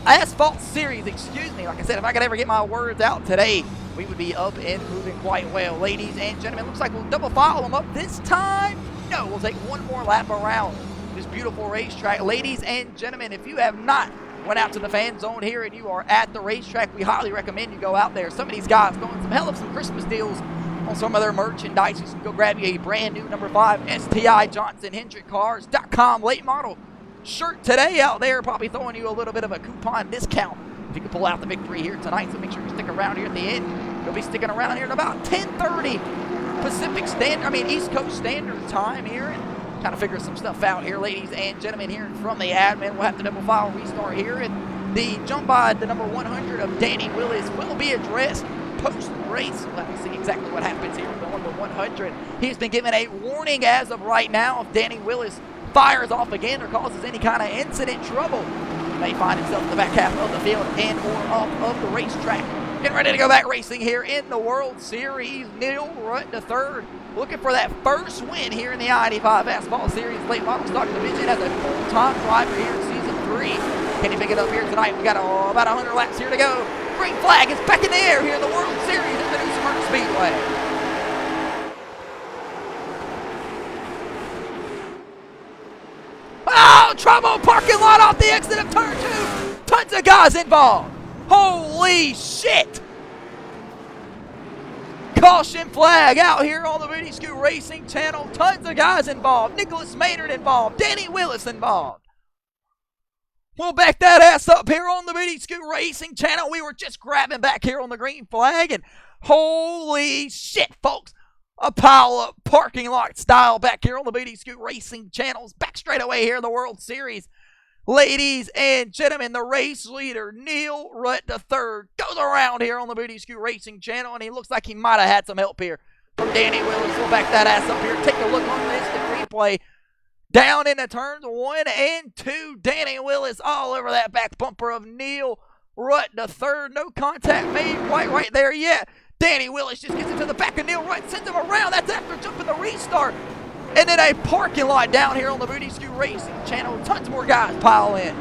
Asphalt Series, excuse me. Like I said, if I could ever get my words out today, we would be up and moving quite well. Ladies and gentlemen, looks like we'll double file them up this time. No, we'll take one more lap around this beautiful racetrack. Ladies and gentlemen, if you have not went out to the fan zone here and you are at the racetrack, we highly recommend you go out there. Some of these guys going some hell of some Christmas deals on some of their merchandise. You can go grab you a brand new number 5 STI Johnson Hendrick Cars.com late model shirt today out there, probably throwing you a little bit of a coupon discount if you can pull out the victory here tonight. So make sure you stick around here at the end. You'll be sticking around here at about 10:30 East Coast Standard Time here, and kind of figure some stuff out here, ladies and gentlemen. Here from the admin, we'll have the double file restart here, and the jump by the number 100 of Danny Willis will be addressed post-race. We'll have to see exactly what happens here with the number 100. He's been given a warning as of right now. If Danny Willis fires off again or causes any kind of incident trouble, he may find himself in the back half of the field and or off of the racetrack. Getting ready to go back racing here in the World Series. Neal right to third, looking for that first win here in the I-85 Asphalt Series late model stock division as a full-time driver here in Season 3. Can he pick it up here tonight? We got about 100 laps here to go. Green flag is back in the air here in the World Series at the new Smyrna Speedway. Oh, trouble! Parking lot off the exit of turn 2. Tons of guys involved. Holy shit! Caution flag out here on the Booty Scoot Racing channel. Tons of guys involved. Nicholas Maynard involved. Danny Willis involved. We'll back that ass up here on the Booty Scoot Racing channel. We were just grabbing back here on the green flag, and holy shit, folks. A pile of parking lot style back here on the Booty Scoot Racing channels. Back straight away here in the World Series. Ladies and gentlemen, the race leader, Neil Rutt III, goes around here on the Booty Scoot Racing channel, and he looks like he might have had some help here from Danny Willis. We'll back that ass up here. Take a look on this replay. Down into turns 1 and 2. Danny Willis all over that back bumper of Neil Rutt III. No contact made quite right there yet. Danny Willis just gets into the back of Neil Rutt, sends him around. That's after jumping the restart. And then a parking lot down here on the Booty Scoot Racing channel. Tons more guys pile in.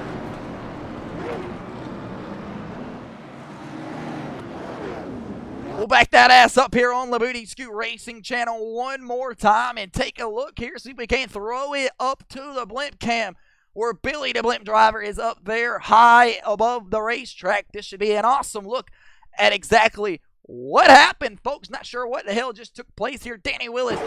We'll back that ass up here on the Booty Scoot Racing channel one more time and take a look here. See if we can throw it up to the blimp cam where Billy the blimp driver is up there high above the racetrack. This should be an awesome look at exactly what happened, folks. Not sure what the hell just took place here. Danny Willis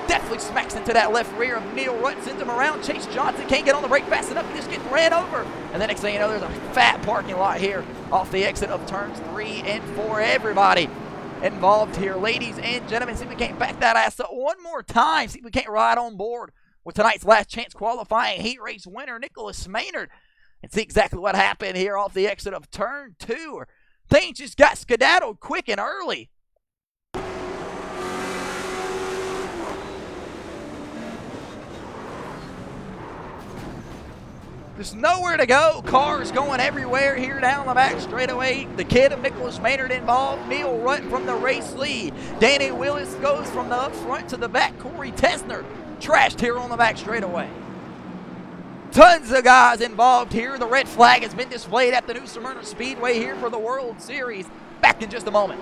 definitely smacks into that left rear of Neil Rutt, sends him around. Chase Johnson can't get on the brake fast enough. He just gets ran over. And the next thing you know, there's a fat parking lot here off the exit of turns 3 and 4. Everybody involved here, ladies and gentlemen. See if we can't back that ass up one more time. See if we can't ride on board with tonight's last chance qualifying heat race winner, Nicholas Maynard, and see exactly what happened here off the exit of turn 2. Things just got skedaddled quick and early. There's nowhere to go. Cars going everywhere here down the back straightaway. The kid of Nicholas Maynard involved. Neil Rutt from the race lead. Danny Willis goes from the up front to the back. Corey Tesner trashed here on the back straightaway. Tons of guys involved here. The red flag has been displayed at the new Smyrna Speedway here for the World Series. Back in just a moment.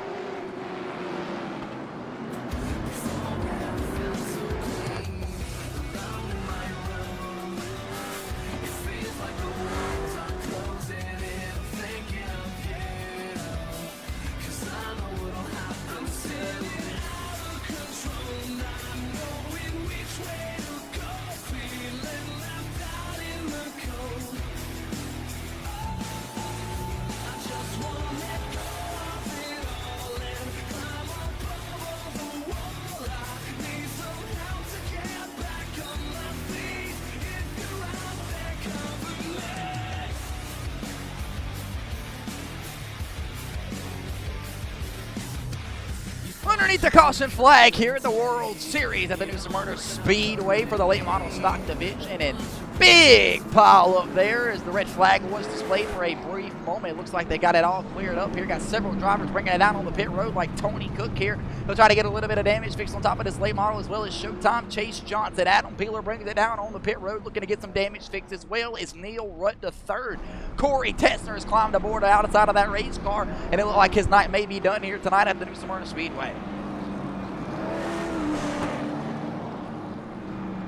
Underneath the caution flag here at the World Series at the new Smyrna Speedway for the late model stock division, and big pile up there as the red flag was displayed for a brief moment. It looks like they got it all cleared up here. Got several drivers bringing it down on the pit road like Tony Cook here. They'll try to get a little bit of damage fixed on top of this late model as well as Showtime. Chase Johnson, Adam Peeler brings it down on the pit road looking to get some damage fixed as well as Neil Rutt III. Corey Tesner has climbed aboard the outside of that race car, and it looked like his night may be done here tonight at the new Smyrna Speedway.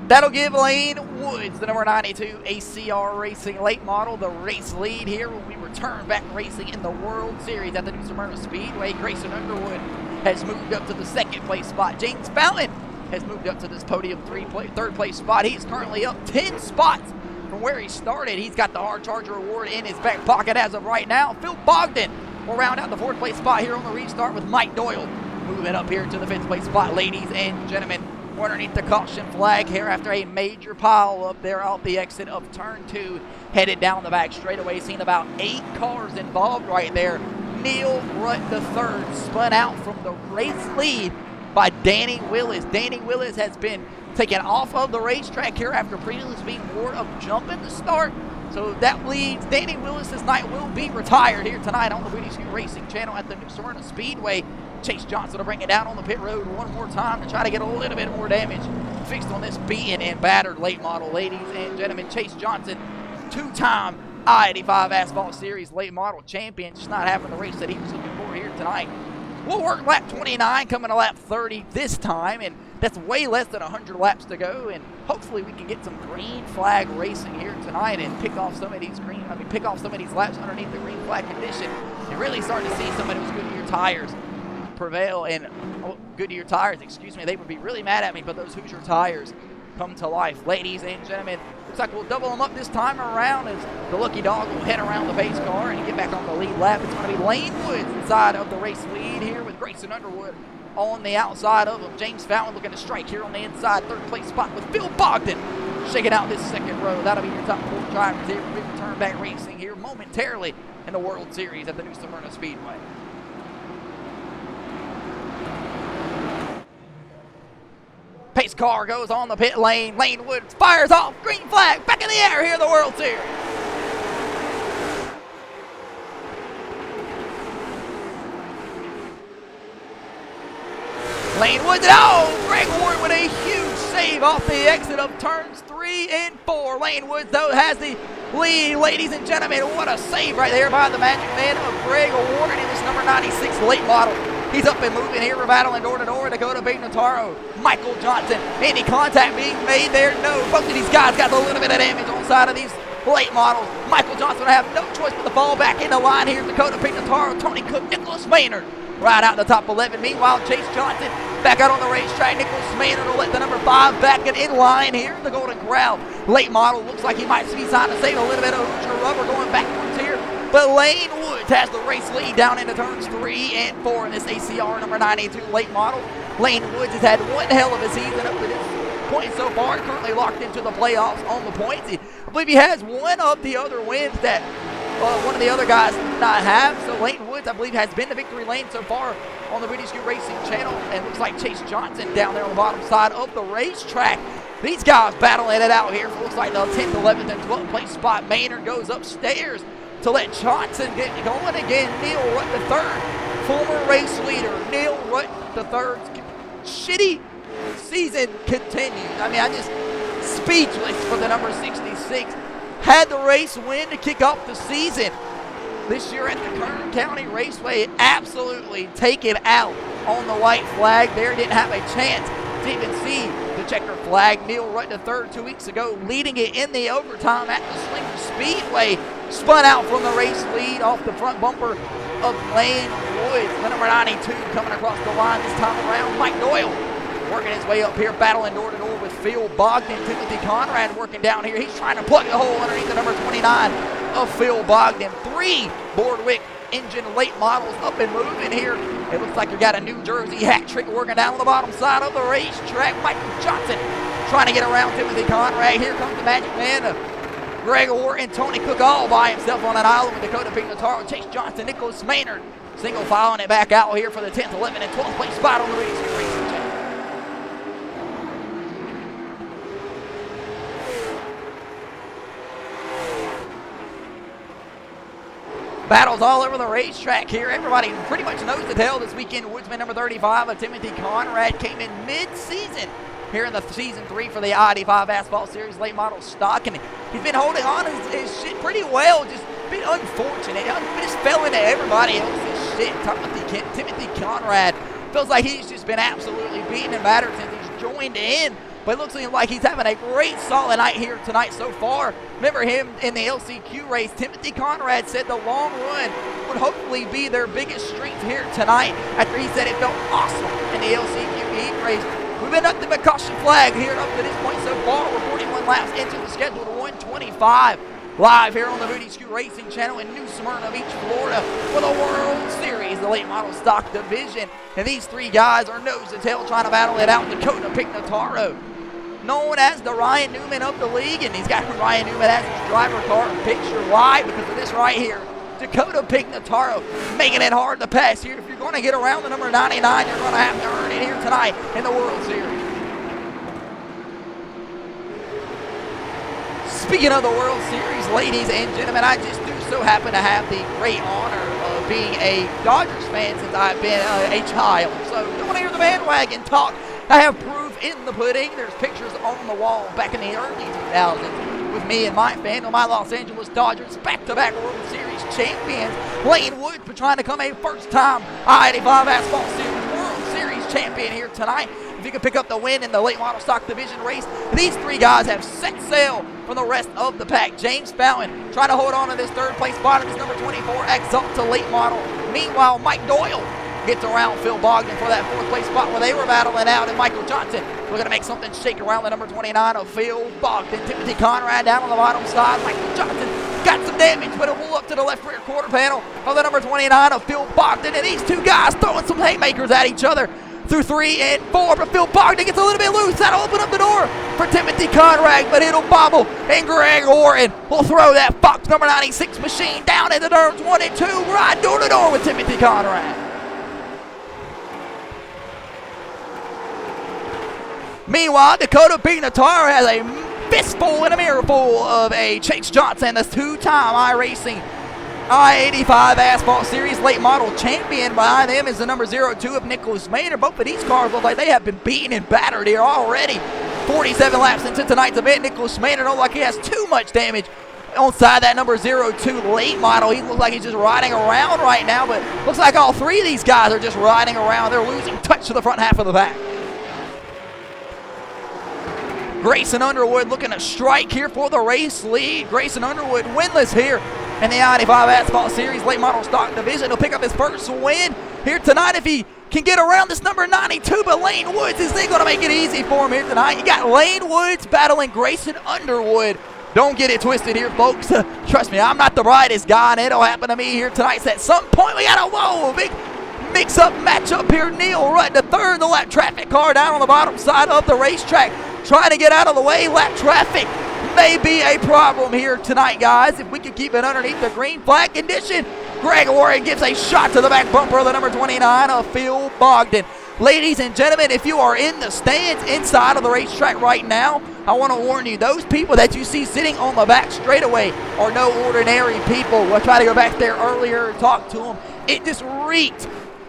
That'll give Lane Woods, the number 92 ACR Racing late model, the race lead here when we return back racing in the World Series at the new Smyrna Speedway. Grayson Underwood has moved up to the second place spot. James Fountain has moved up to this podium third place spot. He's currently up 10 spots from where he started. He's got the Hard Charger award in his back pocket as of right now. Phil Bogdan will round out the fourth place spot here on the restart with Mike Doyle moving up here to the fifth place spot, ladies and gentlemen. Underneath the caution flag here after a major pile up there out the exit of turn 2, headed down the back straightaway. Seen about 8 cars involved right there. Neil Rutt III spun out from the race lead by Danny Willis. Danny Willis has been taken off of the racetrack here after previously being warned of jumping the start. So that leads Danny Willis's night will be retired here tonight on the Booty Scoot Racing channel at the new Smyrna Speedway. Chase Johnson will bring it down on the pit road one more time to try to get a little bit more damage fixed on this beaten and battered late model, ladies and gentlemen. Chase Johnson, 2-time I-85 Asphalt Series late model champion, just not having the race that he was looking for here tonight. We'll work lap 29, coming to lap 30 this time, and that's way less than 100 laps to go, and hopefully we can get some green flag racing here tonight and pick off some of these laps underneath the green flag condition and really start to see some of those Goodyear tires prevail. And Goodyear tires, excuse me, they would be really mad at me, but those Hoosier tires come to life, ladies and gentlemen. Looks like we'll double them up this time around as the lucky dog will head around the base car and get back on the lead lap. It's going to be Lane Woods inside of the race lead here with Grayson Underwood on the outside of him. James Fountain looking to strike here on the inside third place spot with Phil Bogdan shaking out this second row. That'll be your top 4 drivers here. We return back racing here momentarily in the World Series at the new Smyrna Speedway. Pace car goes on the pit lane. Lane Woods fires off. Green flag. Back in the air here in the World Series. Lane Woods, and oh, Greg Ward with a huge save off the exit of turns 3 and 4. Lane Woods, though, has the lead, ladies and gentlemen. What a save right there by the magic man of Greg Ward in this number 96 late model. He's up and moving here. We're battling door to door. Dakota Pignataro, Michael Johnson. Any contact being made there? No. Both of these guys got a little bit of damage on the side of these late models. Michael Johnson will have no choice but to fall back in the line here. Dakota Pignataro, Tony Cook, Nicholas Maynard right out in the top 11. Meanwhile, Chase Johnson back out on the racetrack. Nicholas Maynard will let the number 5 back and in line here in the Golden Corral. Late model looks like he might be trying to save a little bit of Hoosier rubber going backwards here. But Lane Woods has the race lead down into turns 3 and 4 in this ACR number 92 late model. Lane Woods has had one hell of a season up to this point so far. Currently locked into the playoffs on the points. I believe he has one of the other wins that one of the other guys did not have. So Lane Woods, I believe, has been the victory lane so far on the British Racing channel. And looks like Chase Johnson down there on the bottom side of the racetrack. These guys battling it out here. So it looks like the 10th, 11th, and 12th place spot. Maynard goes upstairs to let Johnson get going again. Neil Rutt III, former race leader. Neil Rutt III's shitty season continues. I mean, I'm just speechless for the number 66. Had the race win to kick off the season this year at the Kern County Raceway. Absolutely taken out on the white flag there. Didn't have a chance to even see the checker flag. Neil Rutt III 2 weeks ago leading it in the overtime at the Slinger Speedway. Spun out from the race lead off the front bumper of Lane Woods. The number 92 coming across the line this time around. Mike Doyle working his way up here, battling door to door with Phil Bogdan. Timothy Conrad working down here. He's trying to plug a hole underneath the number 29 of Phil Bogdan. 3 Boardwick engine late models up and moving here. It looks like we got a New Jersey hat trick working down on the bottom side of the racetrack. Michael Johnson trying to get around Timothy Conrad. Here comes the magic man of Greg Ward and Tony Cook all by himself on an island with Dakota Pignataro, Chase Johnson, Nicholas Maynard. Single filing it back out here for the 10th, 11th, and 12th place spot on the Racing channel. Battles all over the racetrack here. Everybody pretty much knows the tale this weekend. Woodsman number 35 of Timothy Conrad came in mid-season here in the season 3 for the I-85 Asphalt Series late model stock, and he's been holding on his shit pretty well. Just been unfortunate. Just fell into everybody else's shit. Timothy Conrad feels like he's just been absolutely beaten and battered since he's joined in. But it looks like he's having a great solid night here tonight so far. Remember him in the LCQ race. Timothy Conrad said the long run would hopefully be their biggest strength here tonight after he said it felt awesome in the LCQ heat race. We've been up the caution flag here up to this point so far. We're 41 laps into the scheduled 125. Live here on the Booty Scoot Racing channel in New Smyrna Beach, Florida for the World Series, the late model stock division. And these 3 guys are nose to tail trying to battle it out. Dakota Pignataro, known as the Ryan Newman of the league, and he's got Ryan Newman as his driver car picture. Why? Because of this right here. Dakota Pignataro making it hard to pass here. If you're going to get around the number 99, you're going to have to earn it here tonight in the World Series. Speaking of the World Series, ladies and gentlemen, I just do so happen to have the great honor of being a Dodgers fan since I've been a child. So don't want to hear the bandwagon talk. I have proof in the pudding. There's pictures on the wall back in the early 2000s with me and my fandom, my Los Angeles Dodgers, back-to-back World Series champions. Lane Woods trying to become a first-time I-85 Asphalt Series World Series champion here tonight. If you can pick up the win in the late model stock division race, these 3 guys have set sail from the rest of the pack. James Fountain trying to hold on to this 3rd place spot of this number 24 Exalta late model. Meanwhile, Mike Doyle gets around Phil Bogdan for that 4th place spot where they were battling out, and Michael Johnson looking to make something shake around the number 29 of Phil Bogdan. Timothy Conrad down on the bottom side. Michael Johnson got some damage, but it will up to the left rear quarter panel of the number 29 of Phil Bogdan, and these 2 guys throwing some haymakers at each other. through 3 and 4, but Phil Bogdan gets a little bit loose. That'll open up the door for Timothy Conrad, but it'll bobble, and Greg Horton will throw that Fox number 96 machine down into turns 1 and 2, right door to door with Timothy Conrad. Meanwhile, Dakota Pignataro has a fistful and a mirrorful of a Chase Johnson, the two-time iRacing I-85 Asphalt Series late model champion. Behind them is the number 02 of Nicholas Maynard. Both of these cars look like they have been beaten and battered here already. 47 laps into tonight's event. Nicholas Maynard looks like he has too much damage on side that number 02 late model. He looks like he's just riding around right now, but looks like all three of these guys are just riding around. They're losing touch to the front half of the pack. Grayson Underwood looking to strike here for the race lead. Grayson Underwood winless here in the I-85 Asphalt Series late model stock division. He'll pick up his first win here tonight if he can get around this number 92, but Lane Woods is going to make it easy for him here tonight. You got Lane Woods battling Grayson Underwood. Don't get it twisted here, folks. Trust me, I'm not the brightest guy, and it'll happen to me here tonight. So at some point, we got a big mix-up matchup here. Neil Rutt, the third, the lap traffic car down on the bottom side of the racetrack, trying to get out of the way. Lap traffic may be a problem here tonight, guys. If we can keep it underneath the green flag condition. Greg Warren gives a shot to the back bumper of the number 29 of Phil Bogdan. Ladies and gentlemen, if you are in the stands inside of the racetrack right now, I want to warn you, those people that you see sitting on the back straightaway are no ordinary people. We'll try to go back there earlier and talk to them. It just reeked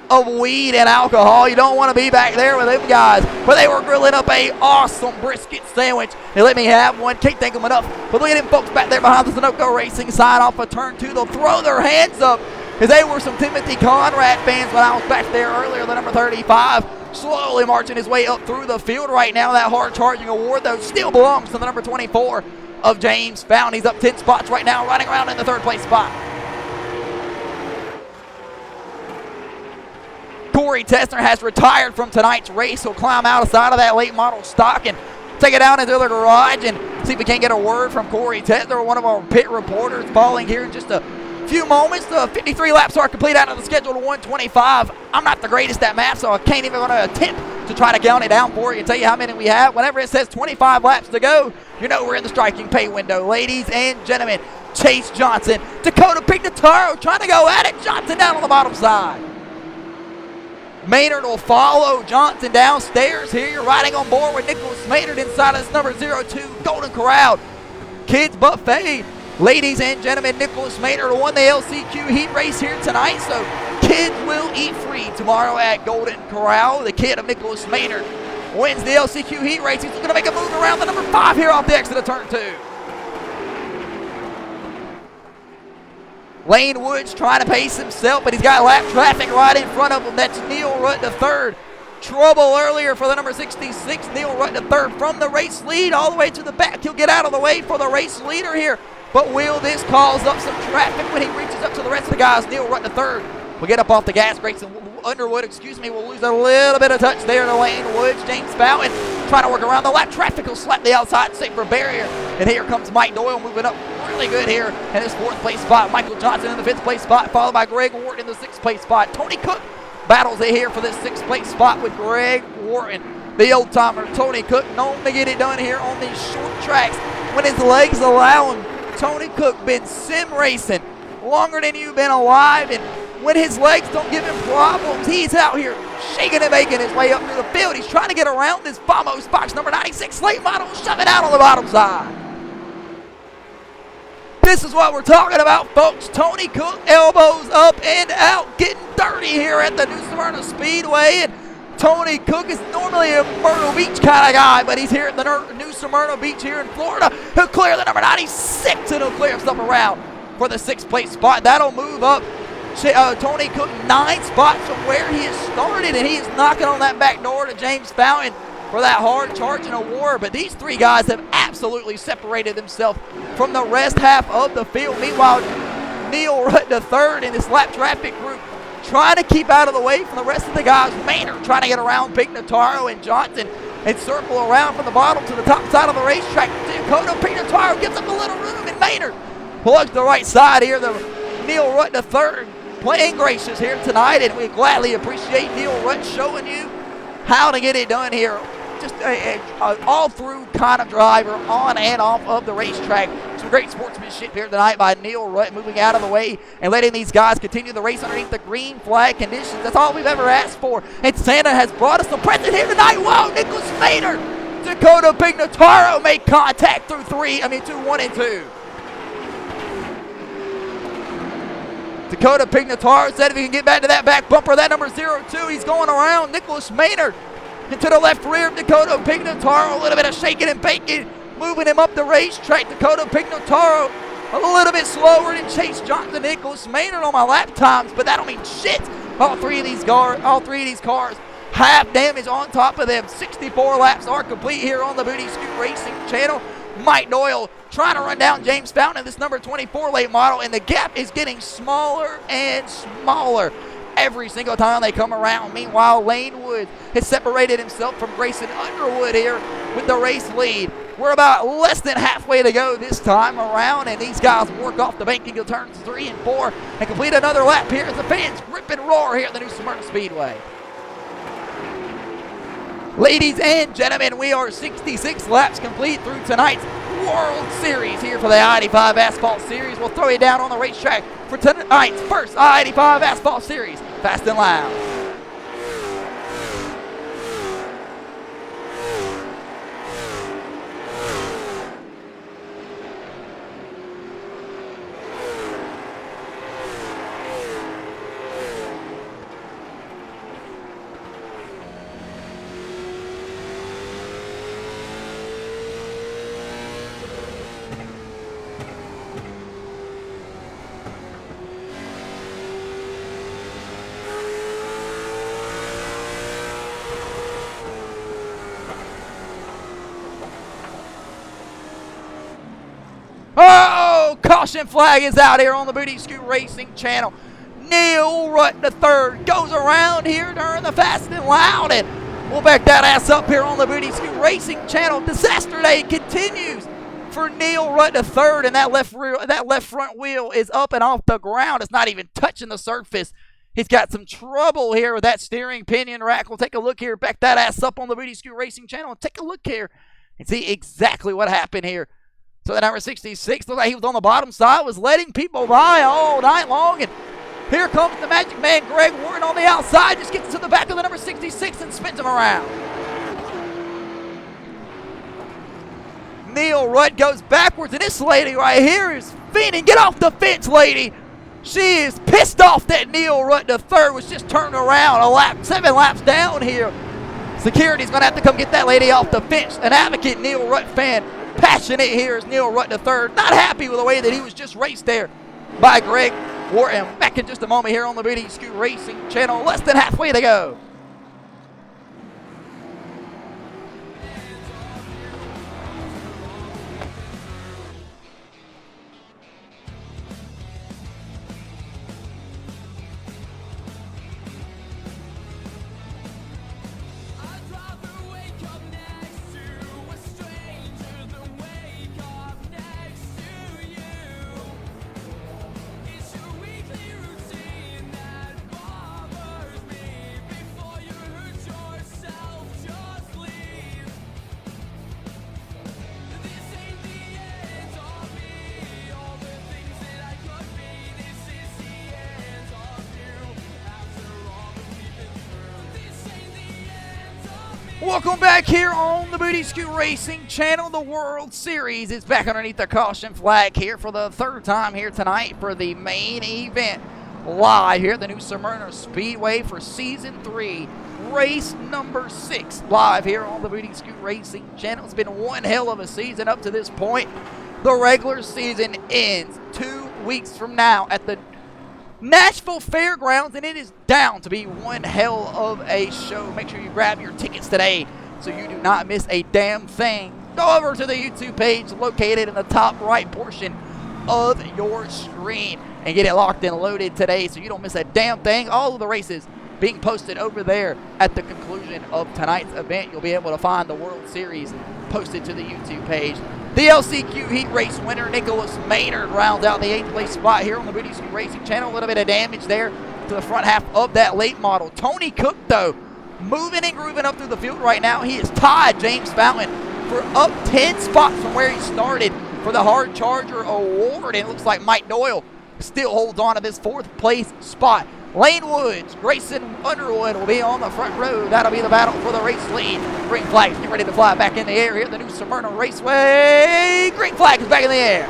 of weed and alcohol. You don't want to be back there with them guys, but they were grilling up a awesome brisket sandwich. They let me have one. Can't thank them enough. But look at them folks back there behind the Sunoco Racing sign off of turn 2. They'll throw their hands up because they were some Timothy Conrad fans when I was back there earlier. The number 35 slowly marching his way up through the field right now. That hard charging award though still belongs to the number 24 of James Fountain. He's up 10 spots right now, riding around in the third place spot. Corey Tessner has retired from tonight's race. He'll climb outside of that late model stock and take it down into the garage and see if we can't get a word from Corey Tessner, one of our pit reporters, following here in just a few moments. The 53 laps are complete out of the scheduled 125. I'm not the greatest at math, so I can't even going to attempt to try to count it down for you and tell you how many we have. Whenever it says 25 laps to go, you know we're in the striking pay window. Ladies and gentlemen, Chase Johnson, Dakota Pignataro trying to go at it. Johnson down on the bottom side. Maynard will follow Johnson downstairs here. You're riding on board with Nicholas Maynard inside of this number 02 Golden Corral Kids Buffet. Ladies and gentlemen, Nicholas Maynard won the LCQ heat race here tonight, so kids will eat free tomorrow at Golden Corral. The kid of Nicholas Maynard wins the LCQ heat race. He's going to make a move around the number 5 here off the exit of turn 2. Lane Woods trying to pace himself, but he's got lap traffic right in front of him. That's Neil Rutt the third. Trouble earlier for the number 66, Neil Rutt the third from the race lead all the way to the back. He'll get out of the way for the race leader here, but will this cause up some traffic when he reaches up to the rest of the guys? Neil Rutt the third will get up off the gas brakes, and Underwood, will lose a little bit of touch there to Lane Woods. James Fountain trying to work around the lap traffic. He'll slap the outside safer barrier, and here comes Mike Doyle moving up really good here in his 4th place spot. Michael Johnson in the 5th place spot, followed by Greg Wharton in the 6th place spot. Tony Cook battles it here for this 6th place spot with Greg Wharton. The old timer Tony Cook, known to get it done here on these short tracks when his legs allow him. Tony Cook been sim racing longer than you've been alive, and when his legs don't give him problems, he's out here shaking and making his way up through the field. He's trying to get around this Famos box number 96 late model, shove it out on the bottom side. This is what we're talking about, folks. Tony Cook, elbows up and out, getting dirty here at the New Smyrna Speedway. And Tony Cook is normally a Myrtle Beach kind of guy, but he's here at the New Smyrna Beach here in Florida. He'll clear the number 96, and he'll clear himself around for the 6th place spot. That'll move up Tony Cook 9 spots from where he has started, and he is knocking on that back door to James Fountain for that hard charging award. But these three guys have absolutely separated themselves from the rest half of the field. Meanwhile, Neil Rutt the third in this lap traffic group trying to keep out of the way from the rest of the guys. Maynard trying to get around Pignataro and Johnson and circle around from the bottom to the top side of the racetrack. Dakota Pignataro gives up a little room, and Maynard plugs the right side here. The Neil Rutt the third playing gracious here tonight, and we gladly appreciate Neil Rutt showing you how to get it done here. Just a all-through kind of driver on and off of the racetrack. Some great sportsmanship here tonight by Neil Rutt, moving out of the way and letting these guys continue the race underneath the green flag conditions. That's all we've ever asked for. And Santa has brought us the present here tonight. Whoa, Nicholas Maynard. Dakota Pignataro make contact through 2, 1, and 2. Dakota Pignataro said if he can get back to that back bumper, that number 02, he's going around Nicholas Maynard. Into the left rear of Dakota Pignataro, a little bit of shaking and baking, moving him up the racetrack. Dakota Pignataro a little bit slower than Chase Johnson, Nicholas Maynard on my lap times, but that don't mean shit. All three of these cars, half damage on top of them. 64 laps are complete here on the Booty Scoot Racing channel. Mike Doyle trying to run down James Fountain in this number 24 late model, and the gap is getting smaller and smaller every single time they come around. Meanwhile, Lane Wood has separated himself from Grayson Underwood here with the race lead. We're about less than halfway to go this time around, and these guys work off the bank into turns 3 and 4 and complete another lap here as the fans rip and roar here at the new Smyrna Speedway. Ladies and gentlemen, we are 66 laps complete through tonight's World Series here for the I-85 Asphalt Series. We'll throw you down on the racetrack for tonight's first I-85 Asphalt Series. Fast and loud. Oh, caution flag is out here on the Booty Scoot Racing channel. Neil Rutt III goes around here during the Fast and Loud, and we'll back that ass up here on the Booty Scoot Racing channel. Disaster day continues for Neil Rutt III, and that left front wheel is up and off the ground. It's not even touching the surface. He's got some trouble here with that steering pinion rack. We'll take a look here, back that ass up on the Booty Scoot Racing channel, and take a look here and see exactly what happened here. So the number 66, looked like he was on the bottom side, was letting people by all night long. And here comes the Magic Man, Greg Warren, on the outside. Just gets to the back of the number 66 and spins him around. Neil Rutt goes backwards, and this lady right here is fiending. Get off the fence, lady. She is pissed off that Neil Rutt III was just turned around 7 laps down here. Security's going to have to come get that lady off the fence. An advocate Neil Rutt fan. Passionate here is Neil Rutt III. Not happy with the way that he was just raced there by Greg Wharton. Back in just a moment here on the Booty Scoot Racing channel. Less than halfway to go. Welcome back here on the Booty Scoot Racing channel. The World Series is back underneath the caution flag here for the third time here tonight for the main event. Live here at the new Smyrna Speedway for Season 3, race number 6. Live here on the Booty Scoot Racing channel. It's been one hell of a season up to this point. The regular season ends 2 weeks from now at the Nashville Fairgrounds, and it is down to be one hell of a show. Make sure you grab your tickets today so you do not miss a damn thing. Go over to the YouTube page located in the top right portion of your screen and get it locked and loaded today so you don't miss a damn thing. All of the races being posted over there at the conclusion of tonight's event. You'll be able to find the World Series posted to the YouTube page. The LCQ Heat Race winner, Nicholas Maynard, rounds out the 8th place spot here on the Booty Scoot Racing channel. A little bit of damage there to the front half of that late model. Tony Cook, though, moving and grooving up through the field right now. He has tied James Fountain for up 10 spots from where he started for the Hard Charger Award. And it looks like Mike Doyle still holds on to this 4th place spot. Lane Woods, Grayson Underwood will be on the front row. That'll be the battle for the race lead. Green flag is ready to fly back in the air here at the new Smyrna Raceway. Green flag is back in the air.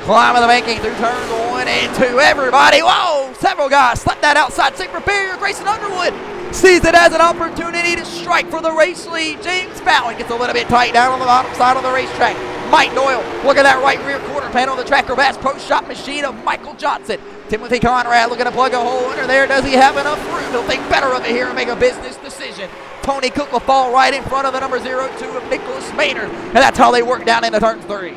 Climbing the banking through turns 1 and 2. Everybody, whoa! Several guys slapped that outside stick repair. Grayson Underwood sees it as an opportunity to strike for the race lead. James Fountain gets a little bit tight down on the bottom side of the racetrack. Mike Doyle, look at that right rear quarter panel. The Tracker Bass Pro Shop machine of Michael Johnson. Timothy Conrad looking to plug a hole under there. Does he have enough room? He'll think better of it here and make a business decision. Tony Cook will fall right in front of the number 02 of Nicholas Maynard. And that's how they work down into turn 3.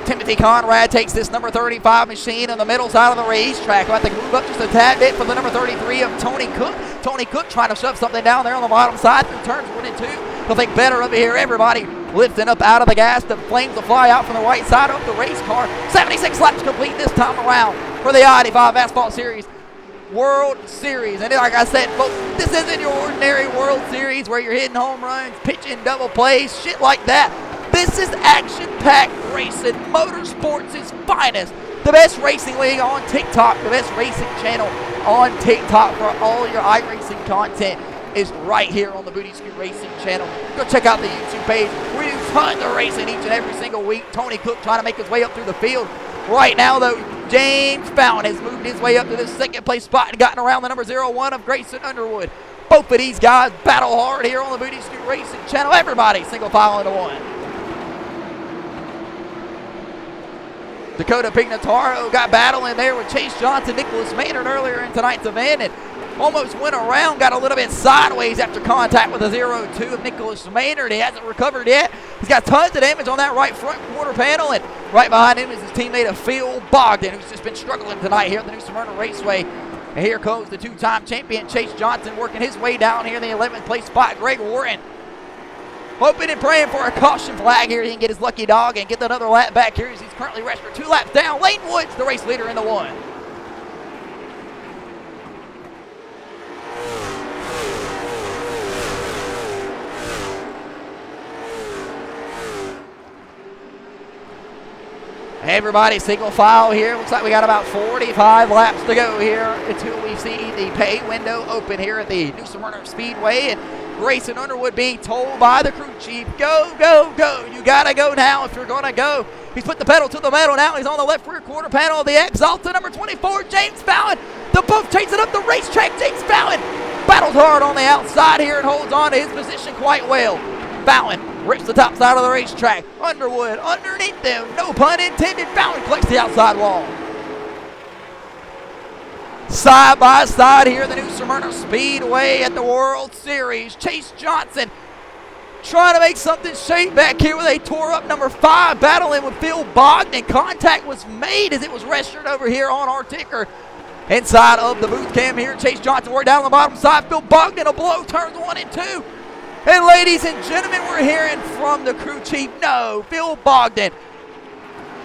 Timothy Conrad takes this number 35 machine on the middle side of the racetrack. We'll have to move up just a tad bit for the number 33 of Tony Cook. Tony Cook trying to shove something down there on the bottom side through turns 1 and 2. He'll think better of it here. Everybody lifting up out of the gas. The flames will fly out from the right side of the race car. 76 laps complete this time around for the I-85 Asphalt Series World Series. And like I said, folks, this isn't your ordinary World Series where you're hitting home runs, pitching double plays, shit like that. This is action-packed racing, motorsports' finest. The best racing league on TikTok, the best racing channel on TikTok for all your iRacing content is right here on the Booty Scoot Racing channel. Go check out the YouTube page. We do tons of racing each and every single week. Tony Cook trying to make his way up through the field. Right now, though, James Fountain has moved his way up to the 2nd place spot and gotten around the number 01 of Grayson Underwood. Both of these guys battle hard here on the Booty Scoot Racing channel. Everybody single file into one. Dakota Pignataro got battling there with Chase Johnson, Nicholas Maynard earlier in tonight's event, and almost went around, got a little bit sideways after contact with the 02 of Nicholas Maynard. He hasn't recovered yet. He's got tons of damage on that right front quarter panel, and right behind him is his teammate of Phil Bogdan, who's just been struggling tonight here at the new Smyrna Raceway. And here comes the 2-time champion Chase Johnson working his way down here in the 11th place spot. Greg Warren hoping and praying for a caution flag here. He can get his lucky dog and get another lap back here as he's currently resting for 2 laps down. Lane Woods, the race leader in the 1. Everybody single file here. Looks like we got about 45 laps to go here until we see the pay window open here at the new Smyrna Speedway. And Grayson Underwood being told by the crew chief, go, go, go. You got to go now if you're going to go. He's put the pedal to the metal now. He's on the left rear quarter panel of the Exalta, number 24, James Fountain. They're both chasing up the racetrack. James Fountain battles hard on the outside here and holds on to his position quite well. Fountain rips the top side of the racetrack. Underwood underneath them. No pun intended. Fountain collects the outside wall. Side by side here, the new Smyrna Speedway at the World Series. Chase Johnson trying to make something shake back here with a tore up number 5, battling with Phil Bogdan. Contact was made as it was registered over here on our ticker. Inside of the booth cam here, Chase Johnson worked down on the bottom side. Phil Bogdan a blow, turns 1 and 2. And ladies and gentlemen, we're hearing from the crew chief, no, Phil Bogdan.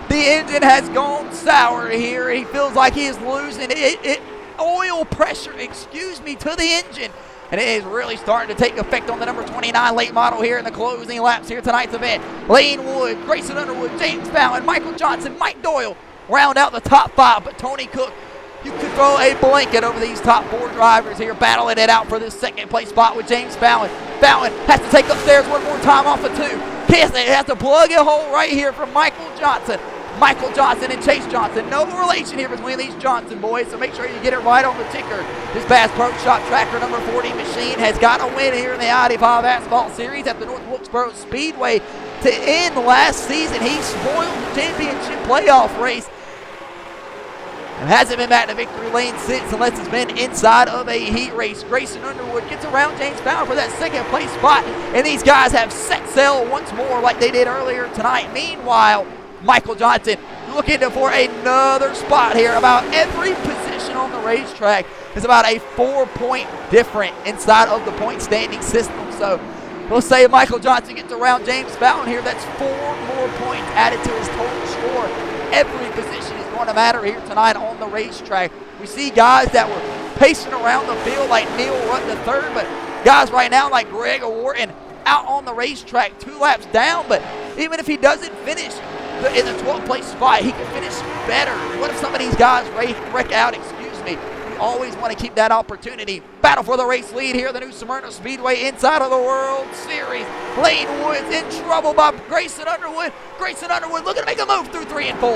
The engine has gone sour here. He feels like he is losing oil pressure, to the engine. And it is really starting to take effect on the number 29 late model here in the closing laps here tonight's event. Lane Wood, Grayson Underwood, James Fountain, Michael Johnson, Mike Doyle round out the top 5. But Tony Cook, you could throw a blanket over these top 4 drivers here, battling it out for this 2nd place spot with James Fountain. Fountain has to take upstairs one more time off of 2. Has to plug a hole right here from Michael Johnson. Michael Johnson and Chase Johnson. No relation here between these Johnson boys, so make sure you get it right on the ticker. This Bass Pro Shop Tracker number 40 machine has got a win here in the I-85 Asphalt Series at the North Wilkesboro Speedway to end last season. He spoiled the championship playoff race and hasn't been back to victory lane since, unless it's been inside of a heat race. Grayson Underwood gets around James Fountain for that 2nd place spot, and these guys have set sail once more like they did earlier tonight. Meanwhile, Michael Johnson looking for another spot here. About every position on the racetrack is about a 4-point difference inside of the point standing system. So We'll say Michael Johnson gets around James Fountain here. That's 4 more points added to his total score. Every position is going to matter here tonight on the racetrack. We see guys that were pacing around the field like Neil Rutt III, but guys right now like Greg Wharton out on the racetrack 2 laps down. But even if he doesn't finish in the 12th place spot, he can finish better. What if some of these guys wreck out? We always want to keep that opportunity. Battle for the race lead here, the new Smyrna Speedway inside of the World Series. Lane Woods in trouble by Grayson Underwood. Grayson Underwood looking to make a move through 3 and 4.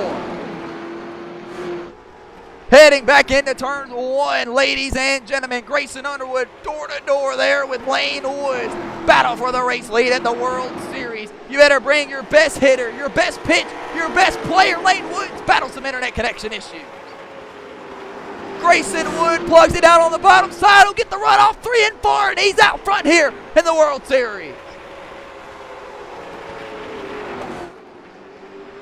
Heading back into turn 1, ladies and gentlemen. Grayson Underwood door to door there with Lane Woods. Battle for the race lead at the World Series. You better bring your best hitter, your best pitch, your best player. Lane Woods battles some internet connection issues. Grayson Wood plugs it out on the bottom side. He'll get the run off 3 and 4, and he's out front here in the World Series.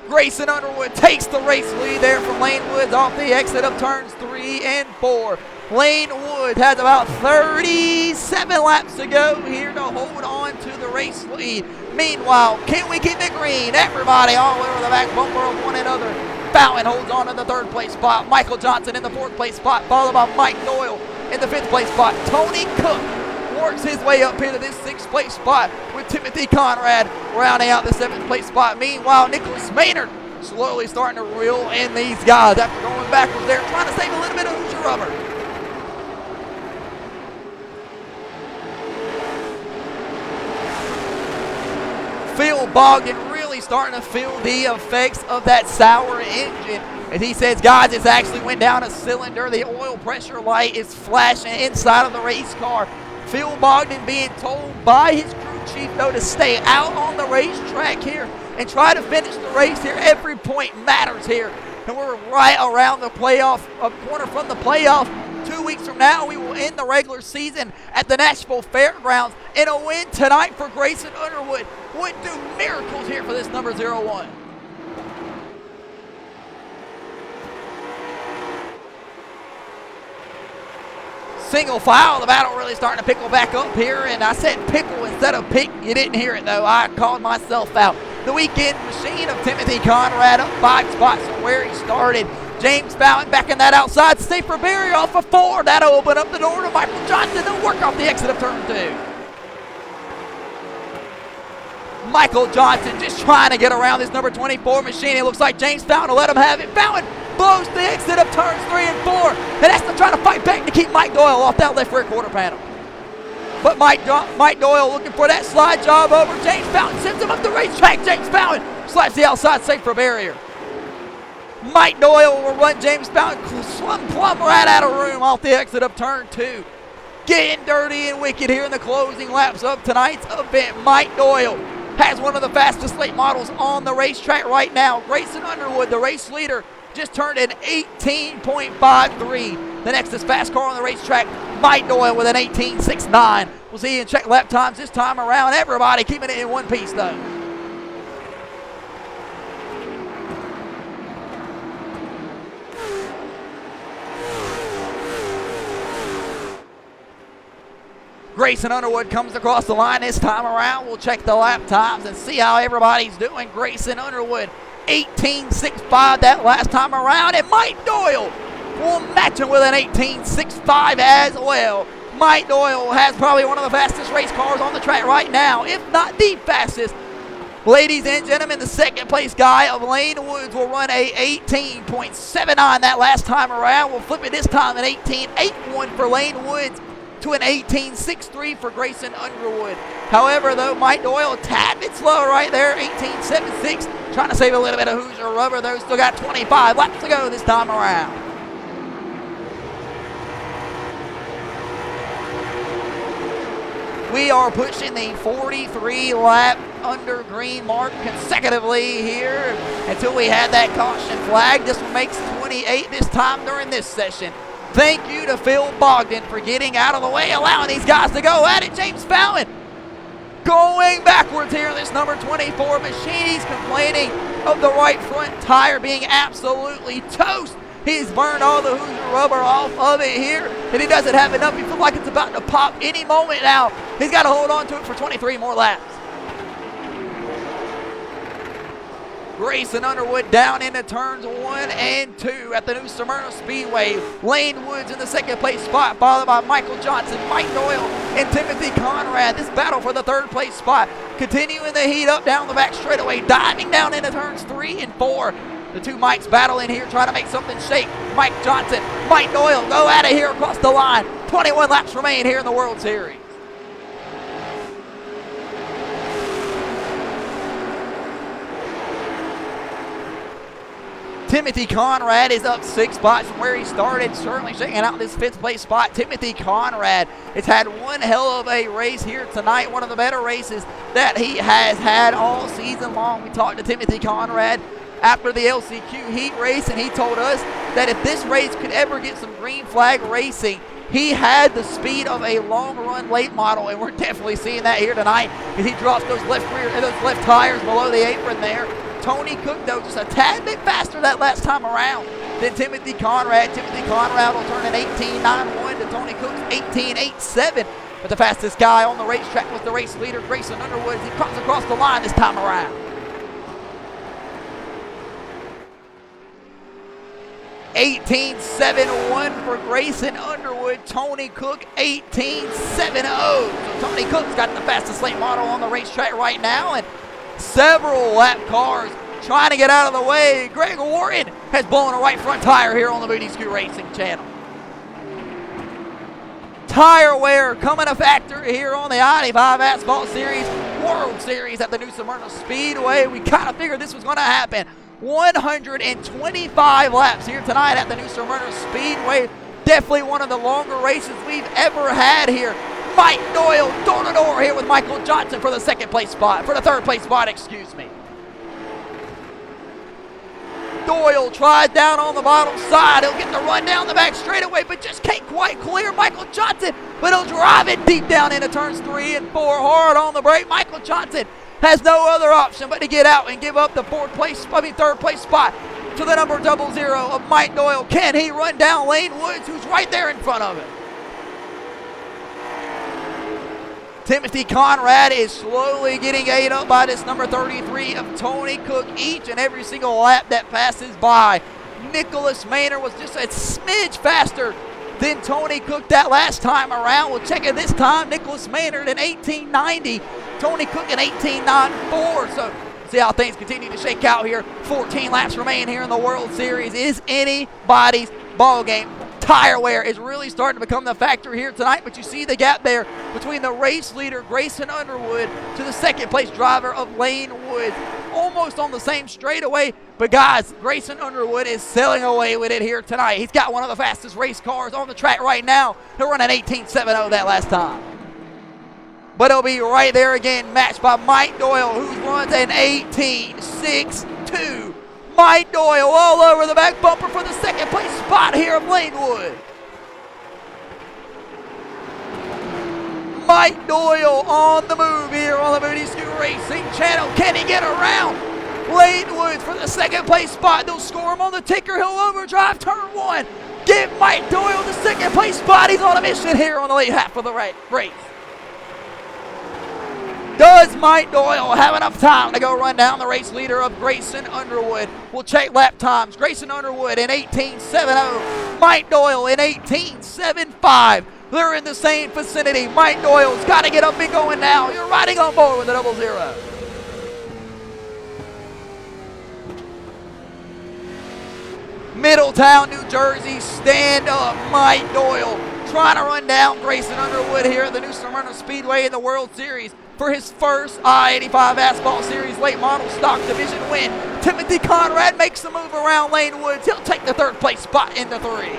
Grayson Underwood takes the race lead there from Lane Woods off the exit of turns 3 and 4. Lane Woods has about 37 laps to go here to hold on to the race lead. Meanwhile, can we keep it green? Everybody all over the back bumper of one another. Fountain holds on to the 3rd place spot. Michael Johnson in the 4th place spot, followed by Mike Doyle in the 5th place spot. Tony Cook works his way up here to this 6th place spot with Timothy Conrad rounding out the 7th place spot. Meanwhile, Nicholas Maynard slowly starting to reel in these guys after going backwards there, trying to save a little bit of Hoosier rubber. Phil Bogdan really starting to feel the effects of that sour engine. And he says, guys, it's actually went down a cylinder. The oil pressure light is flashing inside of the race car. Phil Bogdan being told by his crew chief, though, to stay out on the racetrack here and try to finish the race here. Every point matters here. And we're right around the playoff, a corner from the playoff. 2 weeks from now, we will end the regular season at the Nashville Fairgrounds. And a win tonight for Grayson Underwood would do miracles here for this number 01. Single file, the battle really starting to pickle back up here. And I said pickle instead of pick. You didn't hear it, though. I called myself out. The weekend machine of Timothy Conrad up 5 spots from where he started. James Fountain back in that outside safer barrier off of 4. That'll open up the door to Michael Johnson. They'll work off the exit of turn 2. Michael Johnson just trying to get around this number 24 machine. It looks like James Fountain will let him have it. Fountain blows the exit of turns 3 and 4. And that's to try to fight back to keep Mike Doyle off that left rear quarter panel. But Mike Doyle looking for that slide job over. James Fountain sends him up the racetrack. James Fountain slaps the outside safer barrier. Mike Doyle will run James Fountain plumb right out of room off the exit of turn 2. Getting dirty and wicked here in the closing laps of tonight's event. Mike Doyle has one of the fastest late models on the racetrack right now. Grayson Underwood, the race leader, just turned in 18.53. The next is fast car on the racetrack, Mike Doyle with an 18.69. We'll see you in check lap times this time around. Everybody keeping it in one piece, though. Grayson Underwood comes across the line this time around. We'll check the lap times and see how everybody's doing. Grayson Underwood, 18.65 that last time around. And Mike Doyle will match him with an 18.65 as well. Mike Doyle has probably one of the fastest race cars on the track right now, if not the fastest. Ladies and gentlemen, the 2nd place guy of Lane Woods will run a 18.79 that last time around. We'll flip it this time at 18.81 for Lane Woods to an 18.63 for Grayson Underwood. However, though, Mike Doyle a tad bit slow right there, 18.76. Trying to save a little bit of Hoosier rubber, though. Still got 25 laps to go this time around. We are pushing the 43 lap under green mark consecutively here until we had that caution flag. This one makes 28 this time during this session. Thank you to Phil Bogdan for getting out of the way, allowing these guys to go at it. James Fountain going backwards here in this number 24 machine. He's complaining of the right front tire being absolutely toast. He's burned all the Hoosier rubber off of it here, and he doesn't have enough. He feels like it's about to pop any moment now. He's got to hold on to it for 23 more laps. Grayson Underwood down into turns 1 and 2 at the new Smyrna Speedway. Lane Woods in the second place spot, followed by Michael Johnson, Mike Doyle, and Timothy Conrad. This battle for the third place spot continuing the heat up down the back straightaway, diving down into turns 3 and 4. The two Mikes battling here, trying to make something shake. Mike Johnson, Mike Doyle go at it here across the line. 21 laps remain here in the World Series. Timothy Conrad is up 6 spots from where he started, certainly shaking out this 5th place spot. Timothy Conrad has had one hell of a race here tonight, one of the better races that he has had all season long. We talked to Timothy Conrad after the LCQ heat race, and he told us that if this race could ever get some green flag racing, he had the speed of a long-run late model, and we're definitely seeing that here tonight as he drops those left tires below the apron there. Tony Cook, though, just a tad bit faster that last time around than Timothy Conrad. Timothy Conrad will turn an 18.91 to Tony Cook's 18.87. But the fastest guy on the racetrack was the race leader, Grayson Underwood, as he comes across the line this time around. 18.71 for Grayson Underwood. Tony Cook 18.70. So Tony Cook's got the fastest late model on the racetrack right now, and several lap cars trying to get out of the way. Greg Warren has blown a right front tire here on the Booty Scoot Racing channel. Tire wear coming a factor here on the I-85 Asphalt Series World Series at the new Smyrna Speedway. We kind of figured this was going to happen. 125 laps here tonight at the new Smyrna Speedway. Definitely one of the longer races we've ever had here. Mike Doyle door-to-door here with Michael Johnson for the third place spot, excuse me. Doyle tries down on the bottom side. He'll get the run down the back straightaway, but just can't quite clear Michael Johnson. But he'll drive it deep down into turns 3 and 4, hard on the brake. Michael Johnson has no other option but to get out and give up the third place spot to the number 00 of Mike Doyle. Can he run down Lane Woods, who's right there in front of him? Timothy Conrad is slowly getting ate up by this number 33 of Tony Cook each and every single lap that passes by. Nicholas Maynard was just a smidge faster than Tony Cook that last time around. We'll check it this time. Nicholas Maynard in 18.90. Tony Cook in 18.94. So see how things continue to shake out here. 14 laps remain here in the World Series. Is anybody's ball game. Tire wear is really starting to become the factor here tonight, but you see the gap there between the race leader, Grayson Underwood, to the second place driver of Lane Woods. Almost on the same straightaway, but guys, Grayson Underwood is sailing away with it here tonight. He's got one of the fastest race cars on the track right now. He'll run an 18.70 that last time. But he'll be right there again, matched by Mike Doyle, who runs an 18.62. Mike Doyle all over the back bumper for the second place spot here of Lane Woods. Mike Doyle on the move here on the Booty Scoot Racing channel. Can he get around Lane Woods for the second place spot? They'll score him on the ticker. He'll overdrive turn 1. Give Mike Doyle the second place spot. He's on a mission here on the late half of the race. Does Mike Doyle have enough time to go run down the race leader of Grayson Underwood? We'll check lap times. Grayson Underwood in 18.70. Mike Doyle in 18.75. They're in the same vicinity. Mike Doyle's got to get up and going now. You're riding on board with the 00. Middletown, New Jersey, stand up. Mike Doyle trying to run down Grayson Underwood here at the new Smyrna Speedway in the World Series for his first I-85 Asphalt Series late model stock division win. Timothy Conrad makes the move around Lane Woods. He'll take the third place spot in the 3.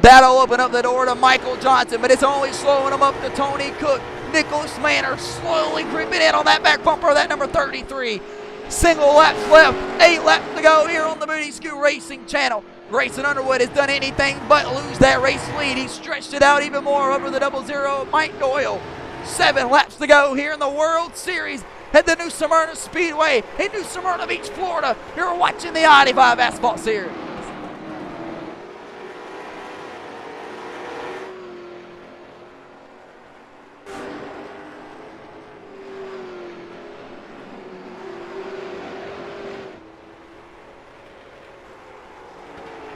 That'll open up the door to Michael Johnson, but it's only slowing him up to Tony Cook. Nicholas Maynard slowly creeping in on that back bumper of that number 33. Single laps left, 8 laps to go here on the Booty Scoot Racing channel. Grayson Underwood has done anything but lose that race lead. He stretched it out even more over the 00 Mike Doyle. 7 laps to go here in the World Series at the New Smyrna Speedway in New Smyrna Beach, Florida. You're watching the I-85 Asphalt Series.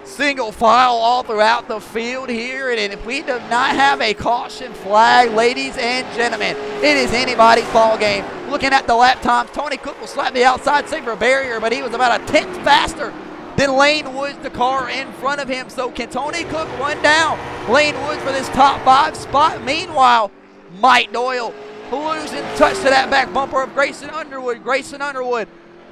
Single file all throughout the field here, and if we do not have a caution flag, ladies and gentlemen, it is anybody's ball game. Looking at the lap times, Tony Cook will slap the outside saver barrier, but he was about a tenth faster than Lane Woods, the car in front of him. So can Tony Cook run down Lane Woods for this top 5 spot? Meanwhile, Mike Doyle losing touch to that back bumper of Grayson Underwood. Grayson Underwood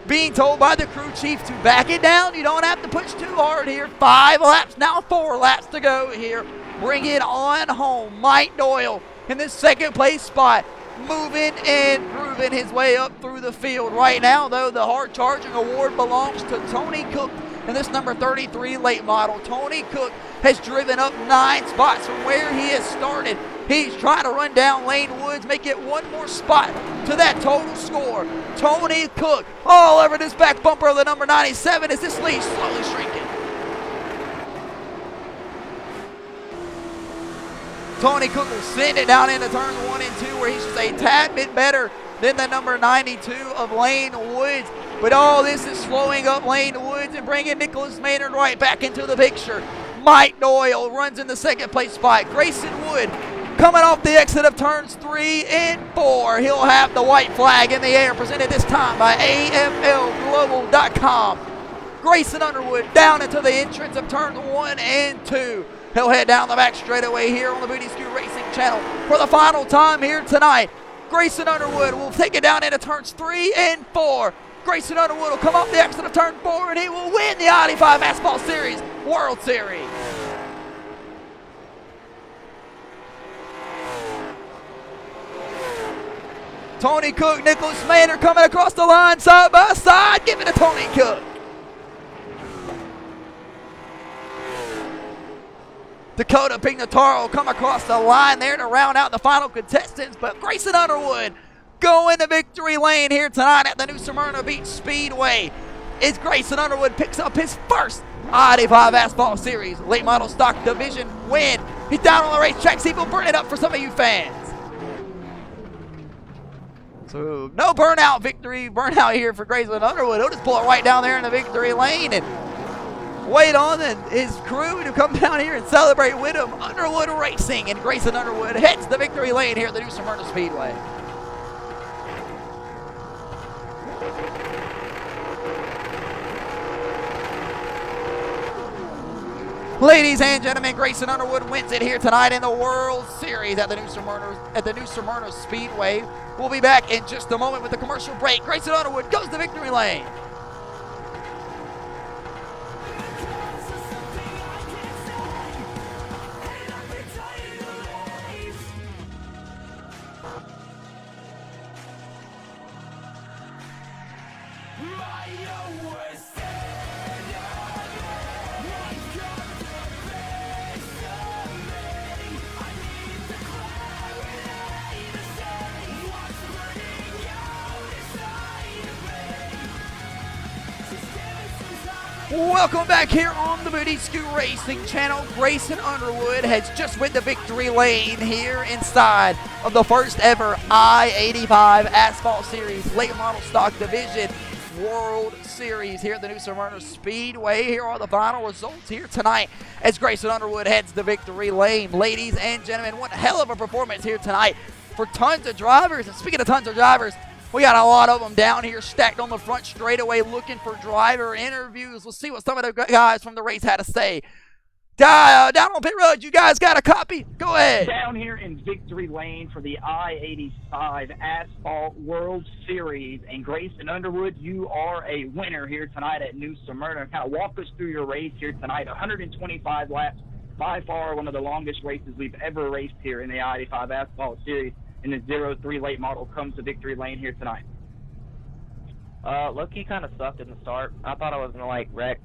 being told by the crew chief to back it down. You don't have to push too hard here. 5 laps, now 4 laps to go here. Bring it on home. Mike Doyle in this second place spot, moving and grooving his way up through the field. Right now, though, the hard charging award belongs to Tony Cook in this number 33 late model. Tony Cook has driven up 9 spots from where he has started. He's trying to run down Lane Woods, make it 1 more spot to that total score. Tony Cook all over this back bumper of the number 97 as this lead slowly shrinking. Tony Cook will send it down into turns 1 and 2 where he's just a tad bit better than the number 92 of Lane Woods. But all this is slowing up Lane Woods and bringing Nicholas Maynard right back into the picture. Mike Doyle runs in the second place spot. Grayson Wood coming off the exit of turns 3 and 4. He'll have the white flag in the air, presented this time by AFLglobal.com. Grayson Underwood down into the entrance of turns 1 and 2. He'll head down the back straightaway here on the Booty Scoot Racing channel for the final time here tonight. Grayson Underwood will take it down into turns 3 and 4. Grayson Underwood will come off the exit of turn 4 and he will win the I-85 Asphalt Series World Series. Tony Cook, Nicholas Maynard coming across the line side by side. Give it to Tony Cook. Dakota Pignataro will come across the line there to round out the final contestants, but Grayson Underwood going to victory lane here tonight at the New Smyrna Beach Speedway as Grayson Underwood picks up his first I-85 Asphalt Series late model stock division win. He's down on the racetrack. See if he'll burn it up for some of you fans. So no burnout here for Grayson Underwood. He'll just pull it right down there in the victory lane and wait on his crew to come down here and celebrate with him. Underwood Racing and Grayson Underwood heads the victory lane here at the New Smyrna Speedway. Ladies and gentlemen, Grayson Underwood wins it here tonight in the World Series at the New Smyrna Speedway. We'll be back in just a moment with the commercial break. Grayson Underwood goes to victory lane. Welcome back here on the Booty Scoot Racing channel. Grayson Underwood has just went the victory lane here inside of the first ever I-85 Asphalt Series late model stock division World Series here at the New Smyrna Speedway. Here are the final results here tonight as Grayson Underwood heads the victory lane. Ladies and gentlemen, what a hell of a performance here tonight for tons of drivers. And speaking of tons of drivers, we got a lot of them down here stacked on the front straightaway looking for driver interviews. Let's see what some of the guys from the race had to say. Down on pit road, you guys got a copy? Go ahead. Down here in victory lane for the I-85 Asphalt World Series. And Grayson Underwood, you are a winner here tonight at New Smyrna. Kind of walk us through your race here tonight. 125 laps, by far one of the longest races we've ever raced here in the I-85 Asphalt Series. And the 03 late model comes to victory lane here tonight. Low-key kind of sucked in the start. I thought I was going to, like, wreck.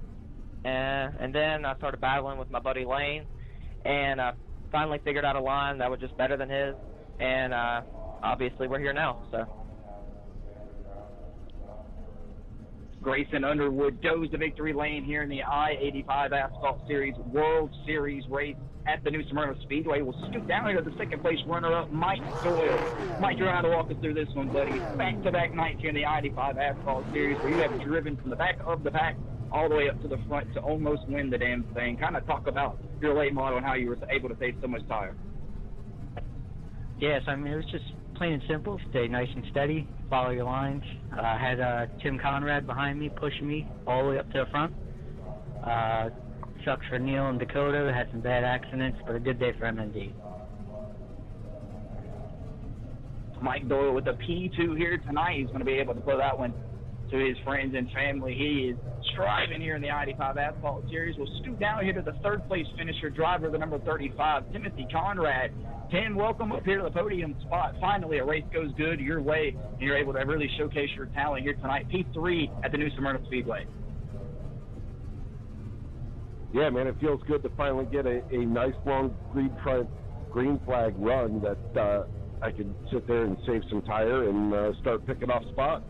And then I started battling with my buddy Lane, and I finally figured out a line that was just better than his. And obviously we're here now, so. Grayson Underwood goes to victory lane here in the I-85 Asphalt Series World Series race at the New Smyrna Speedway. We'll scoot down here to the second place runner-up, Mike Doyle. Mike, you're going to walk us through this one, buddy. Back-to-back nights here in the I-85 Asphalt Series where you have driven from the back of the pack all the way up to the front to almost win the damn thing. Kind of talk about your late model and how you were able to save so much tire. Yes, I mean, it was just plain and simple. Stay nice and steady, follow your lines. I had Tim Conrad behind me, pushing me all the way up to the front. Sucks for Neil and Dakota. Had some bad accidents, but a good day for MND. Mike Doyle with the P2 here tonight. He's going to be able to put that one to his friends and family. He is striving here in the I-85 Asphalt Series. We'll scoot down here to the third place finisher, driver the number 35, Timothy Conrad. Tim, welcome up here to the podium spot. Finally, a race goes good your way, and you're able to really showcase your talent here tonight. P3 at the New Smyrna Speedway. Yeah, man, it feels good to finally get a nice long green flag run that I could sit there and save some tire and start picking off spots.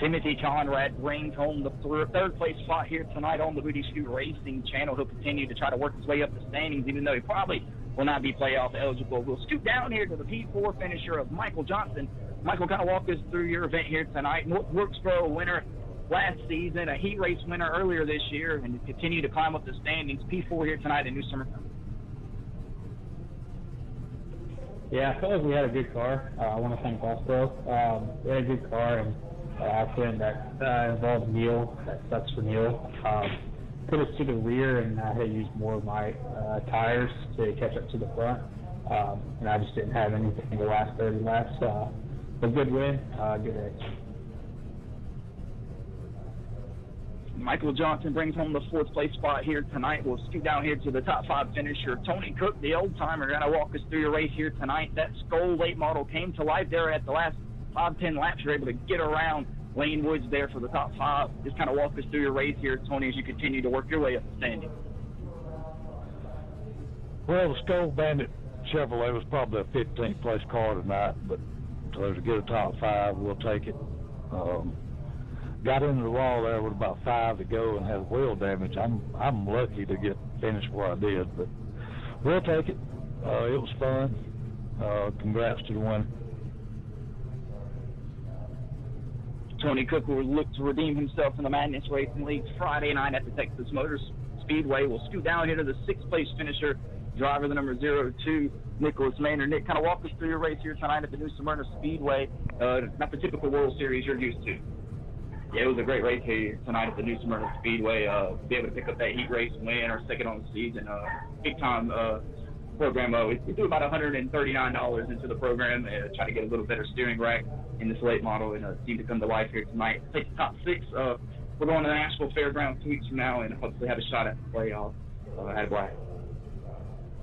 Timothy Conrad brings home the third place spot here tonight on the Booty Scoot Racing channel. He'll continue to try to work his way up the standings, even though he probably will not be playoff eligible. We'll scoot down here to the P4 finisher of Michael Johnson. Michael, kind of walk us through your event here tonight. North Wilkesboro winner last season, a heat race winner earlier this year, and continue to climb up the standings. P4 here tonight in New Smyrna. Yeah, I felt like we had a good car. I want to thank Westboro. We had a good car, and accident that involved Neil. That sucks for Neil. Put us to the rear, and I had to use more of my tires to catch up to the front. And I just didn't have anything the last 30 laps. A good win, good race. Michael Johnson brings home the fourth place spot here tonight. We'll scoot down here to the top five finisher. Tony Cook, the old timer, going to walk us through your race here tonight. That Skoll late model came to life there at the last 5-10 laps. You're able to get around Lane Woods there for the top five. Just kind of walk us through your race here, Tony, as you continue to work your way up the standing. Well, the Skoll Bandit Chevrolet was probably a 15th place car tonight, but to get a top five, we'll take it. Got into the wall there with about 5 to go and had wheel damage. I'm lucky to get finished where I did, but we'll take it. It was fun. Congrats to the winner. Tony Cook will look to redeem himself in the Madness Racing League Friday night at the Texas Motor Speedway. We'll scoot down here to the sixth place finisher, driver the number 02, Nicholas Maynard. Nick, kind of walk us through your race here tonight at the New Smyrna Speedway. Not the typical World Series you're used to. Yeah, it was a great race here tonight at the New Smyrna Speedway. Be able to pick up that heat race win, our second on the season. Big time program. We threw about $139 into the program, try to get a little better steering rack in this late model, and seem to come to life here tonight. Take the top six. We're going to the Nashville Fairgrounds 2 weeks from now, and hopefully have a shot at the playoff. Had a blast.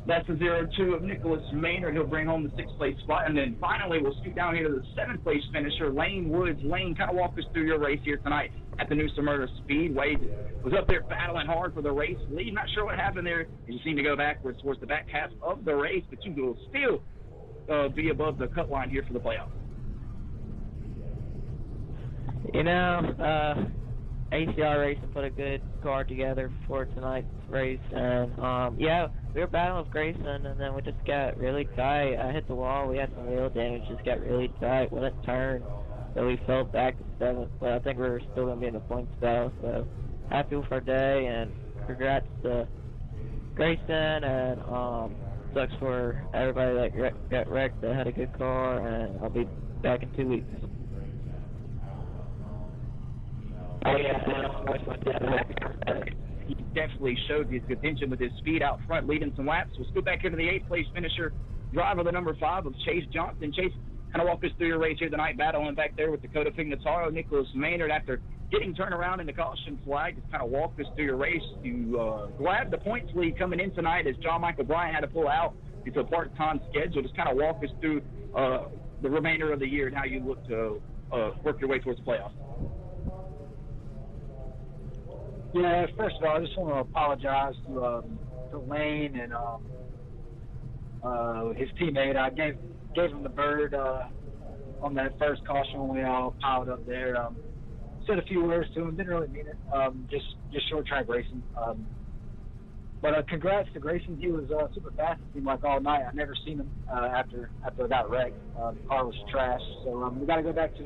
That's the 02 of Nicholas Maynard. He'll bring home the sixth place spot. And then finally, we'll scoot down here to the seventh place finisher, Lane Woods. Lane, kind of walk us through your race here tonight at the New Smyrna Speedway. Was up there battling hard for the race lead. Not sure what happened there. You seem to go backwards towards the back half of the race, but you will still be above the cut line here for the playoffs. You know, ACR Racing put a good car together for tonight's race, and yeah, we were battling with Grayson, and then we just got really tight. I hit the wall, we had some wheel damage, just got really tight, wouldn't turn, so we fell back to seventh, but I think we're still going to be in the points battle, so happy with our day, and congrats to Grayson, and sucks for everybody that got wrecked that had a good car, and I'll be back in 2 weeks. Oh, yeah. He definitely showed his potential with his speed out front, leading some laps. We'll scoot back into the eighth place finisher, driver the number 5 of Chase Johnson. Chase, kind of walk us through your race here tonight, battling back there with Dakota Pignataro, Nicholas Maynard. After getting turned around in the caution flag, just kind of walk us through your race. You grabbed the points lead coming in tonight as John Michael Bryan had to pull out. It's a part-time schedule. Just kind of walk us through the remainder of the year and how you look to work your way towards the playoffs. Yeah, first of all, I just want to apologize to Lane and his teammate. I gave him the bird on that first caution when we all piled up there. Said a few words to him, didn't really mean it. Just short track racing. But congrats to Grayson. He was super fast. It seemed like all night. I never seen him after I got wrecked. The car was trash. So we got to go back to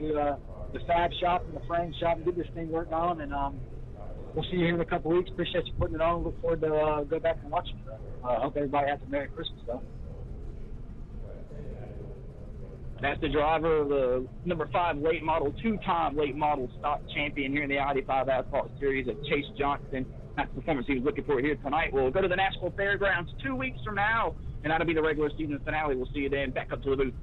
the fab shop and the frame shop and get this thing worked on. And we'll see you here in a couple weeks. Appreciate you putting it on. Look forward to go back and watching it. Hope everybody has a Merry Christmas, though. That's the driver of the number 5 late model, 2-time late model stock champion here in the I-85 Asphalt Series at Chase Johnson. That's the performance he was looking for here tonight. We'll go to the Nashville Fairgrounds 2 weeks from now, and that'll be the regular season finale. We'll see you then. Back up to the booth.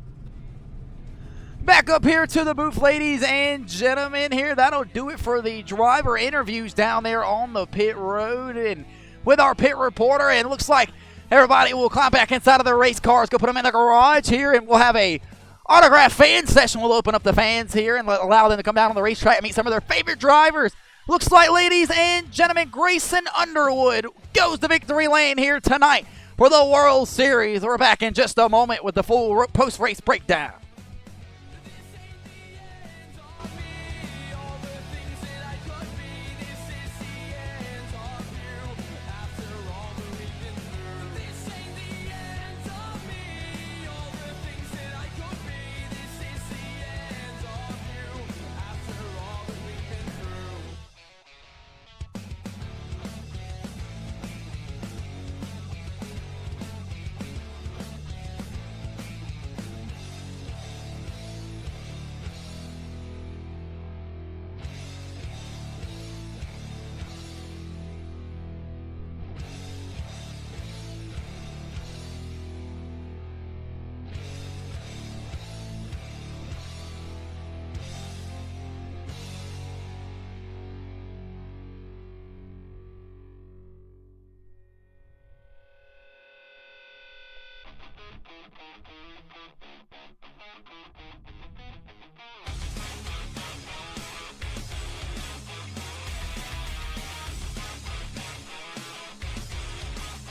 Back up here to the booth, ladies and gentlemen. Here, that'll do it for the driver interviews down there on the pit road, and with our pit reporter. And it looks like everybody will climb back inside of their race cars, go put them in the garage here, and we'll have a autograph fan session. We'll open up the fans here and allow them to come down on the racetrack and meet some of their favorite drivers. Looks like, ladies and gentlemen, Grayson Underwood goes to victory lane here tonight for the World Series. We're back in just a moment with the full post-race breakdown.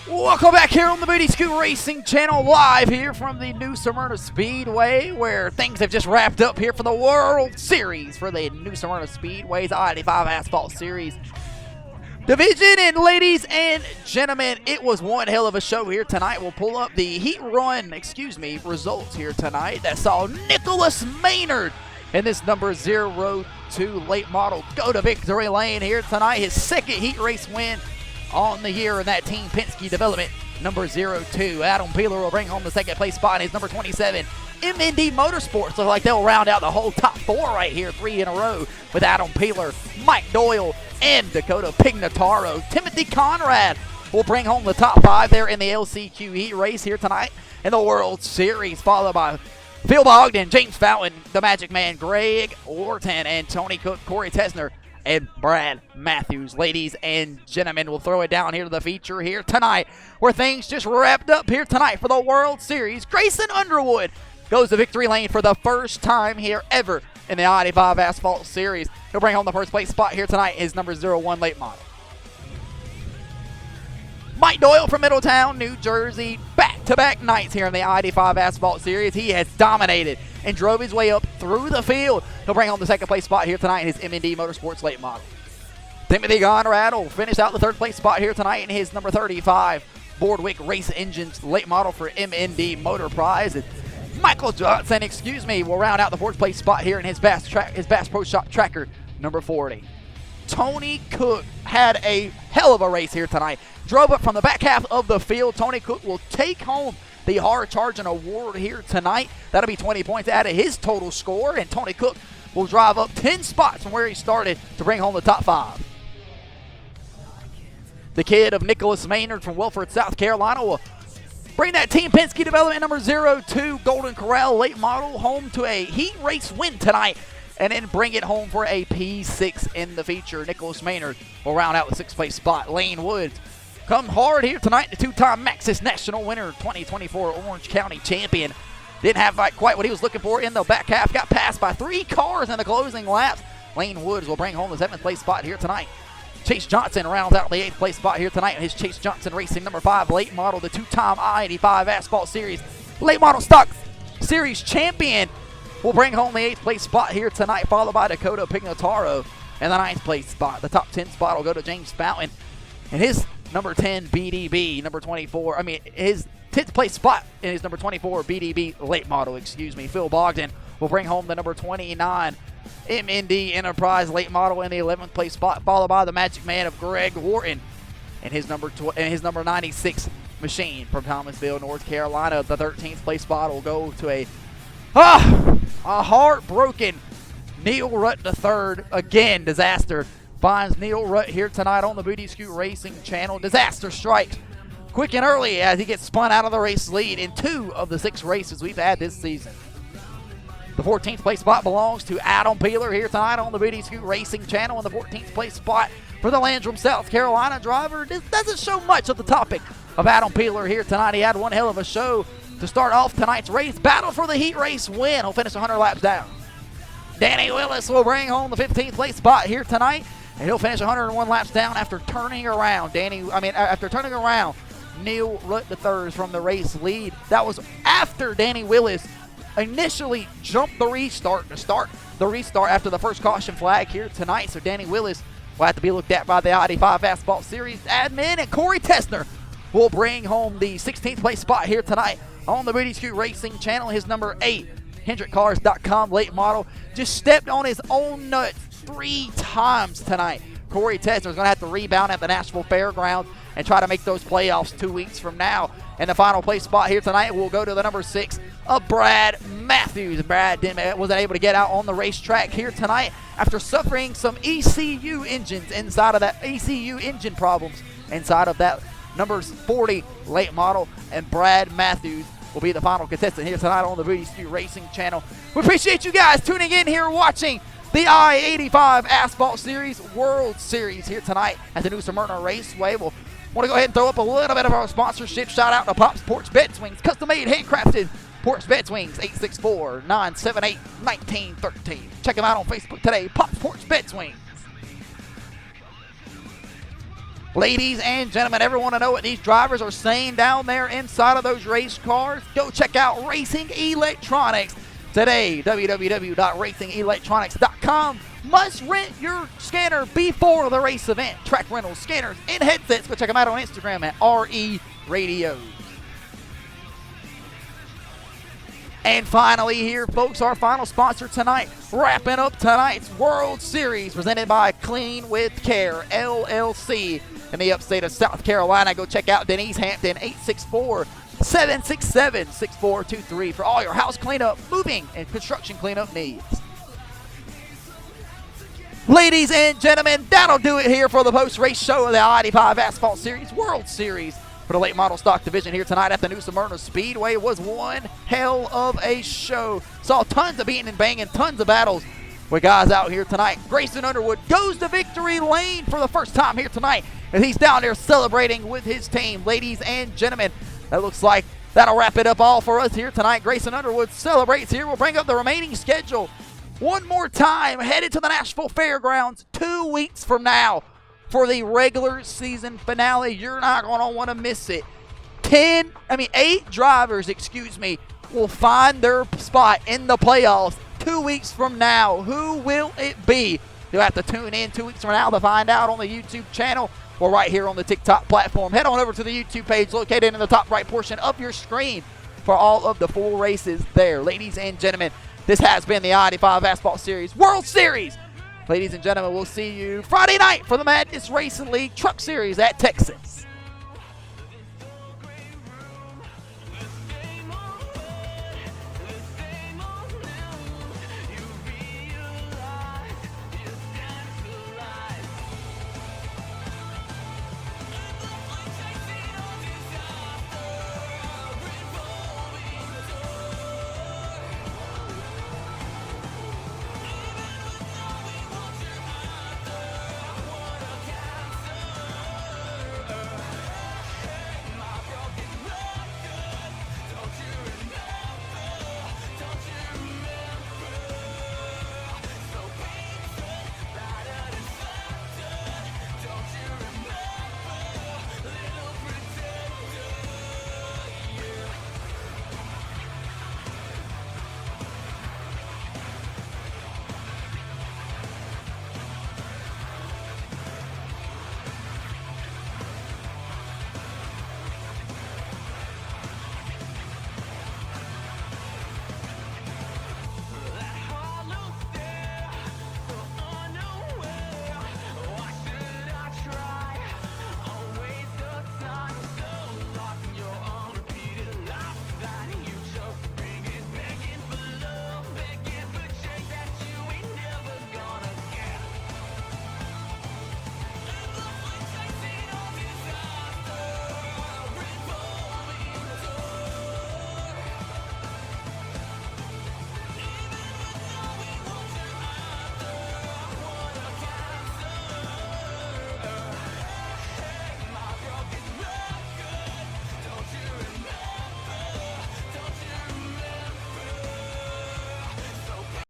Welcome back here on the Booty Scoot Racing Channel, live here from the New Smyrna Speedway, where things have just wrapped up here for the World Series for the New Smyrna Speedway's I-85 Asphalt Series division. And ladies and gentlemen, it was one hell of a show here tonight. We'll pull up the results here tonight that saw Nicholas Maynard in this number 02 late model go to victory lane here tonight. His second heat race win on the year in that Team Penske development, number 02. Adam Peeler will bring home the second place spot in his number 27. MND Motorsports look like they'll round out the whole top 4 right here, 3 in a row, with Adam Peeler, Mike Doyle, and Dakota Pignataro. Timothy Conrad will bring home the top 5 there in the LCQ heat race here tonight in the World Series, followed by Phil Bogdan, James Fountain, the Magic Man, Greg Orton, and Tony Cook, Corey Tesner, and Brad Matthews. Ladies and gentlemen, we'll throw it down here to the feature here tonight, where things just wrapped up here tonight for the World Series. Grayson Underwood goes to victory lane for the first time here ever in the I-85 Asphalt Series. He'll bring home the first place spot here tonight, his number 01 late model. Mike Doyle from Middletown, New Jersey, back-to-back nights here in the I-85 Asphalt Series. He has dominated and drove his way up through the field. He'll bring home the second place spot here tonight in his MND Motorsports late model. Timothy Conrad will finish out the third place spot here tonight in his number 35 Boardwick Race Engines late model for MND Motor Prize. And Michael Johnson, will round out the fourth place spot here in his Bass Pro Shop Tracker number 40. Tony Cook had a hell of a race here tonight. Drove up from the back half of the field. Tony Cook will take home the hard charging award here tonight. That'll be 20 points out of his total score, and Tony Cook will drive up 10 spots from where he started to bring home the top 5. The kid of Nicholas Maynard from Wilford, South Carolina will bring that Team Penske development number 02 Golden Corral late model home to a heat race win tonight, and then bring it home for a P6 in the feature. Nicholas Maynard will round out the 6th place spot. Lane Woods come hard here tonight, the 2-time Maxxis National winner, 2024 Orange County champion. Didn't have quite what he was looking for in the back half. Got passed by 3 cars in the closing laps. Lane Woods will bring home the 7th place spot here tonight. Chase Johnson rounds out the 8th place spot here tonight in his Chase Johnson Racing number 5 late model, the 2-time I-85 Asphalt Series late model stock series champion. will bring home the 8th place spot here tonight, followed by Dakota Pignataro in the 9th place spot. The top 10 spot will go to James Fountain and his number 10 BDB, number 24. His 10th place spot in his number 24 BDB late model, Phil Bogdan will bring home the number 29 MND Enterprise late model in the 11th place spot, followed by the Magic Man of Greg Wharton and his number 96 machine from Thomasville, North Carolina. The 13th place spot will go to a heartbroken Neil Rutt III. Again, disaster finds Neil Rutt here tonight on the Booty Scoot Racing channel. Disaster strikes quick and early as he gets spun out of the race lead in 2 of the 6 races we've had this season. The 14th place spot belongs to Adam Peeler here tonight on the Booty Scoot Racing channel, and the 14th place spot for the Landrum, South Carolina driver. This doesn't show much of the topic of Adam Peeler here tonight. He had one hell of a show to start off tonight's race. Battle for the heat race win. He'll finish 100 laps down. Danny Willis will bring home the 15th place spot here tonight, and he'll finish 101 laps down after turning around. After turning around Neil Rutt III from the race lead. That was after Danny Willis initially jumped the restart to start the restart after the first caution flag here tonight. So Danny Willis will have to be looked at by the I-85 Asphalt Series admin, and Corey Tessner will bring home the 16th place spot here tonight on the Booty Scoot Racing channel. His number 8 HendrickCars.com late model just stepped on his own nuts 3 times tonight. Corey Tessner is going to have to rebound at the Nashville Fairgrounds and try to make those playoffs 2 weeks from now. And the final place spot here tonight will go to the number 6 of Brad Matthews. Brad wasn't able to get out on the racetrack here tonight after suffering some ECU engine problems inside of that number 40 late model. And Brad Matthews will be the final contestant here tonight on the Booty Scoot Racing channel. We appreciate you guys tuning in here watching the I-85 Asphalt Series World Series here tonight at the New Smyrna Raceway. We'll want to go ahead and throw up a little bit of our sponsorship. Shout out to Pop's Porch Bed Swings, custom-made, handcrafted porch bed swings, 864-978-1913. Check them out on Facebook today, Pop's Porch Bed Swings. Ladies and gentlemen, everyone to know what these drivers are saying down there inside of those race cars. Go check out Racing Electronics today, www.racingelectronics.com. Must rent your scanner before the race event. Track rentals, scanners, and headsets. Go check them out on Instagram at RE Radios. And finally here, folks, our final sponsor tonight, wrapping up tonight's World Series, presented by Clean With Care, LLC, in the upstate of South Carolina. Go check out Denise Hampton, 864-767-6423 for all your house cleanup, moving, and construction cleanup needs. Ladies and gentlemen, that'll do it here for the post-race show of the I-85 Asphalt Series World Series for the late model stock division here tonight at the New Smyrna Speedway. It was one hell of a show. Saw tons of beating and banging, tons of battles with guys out here tonight. Grayson Underwood goes to victory lane for the first time here tonight, and he's down there celebrating with his team. Ladies and gentlemen, that looks like that'll wrap it up all for us here tonight. Grayson Underwood celebrates here. We'll bring up the remaining schedule one more time, headed to the Nashville Fairgrounds 2 weeks from now for the regular season finale. You're not going to want to miss it. 8 drivers, will find their spot in the playoffs 2 weeks from now. Who will it be? You'll have to tune in 2 weeks from now to find out on the YouTube channel or right here on the TikTok platform. Head on over to the YouTube page located in the top right portion of your screen for all of the full races there. Ladies and gentlemen, this has been the I-85 Asphalt Series World Series. Ladies and gentlemen, we'll see you Friday night for the Madness Racing League Truck Series at Texas.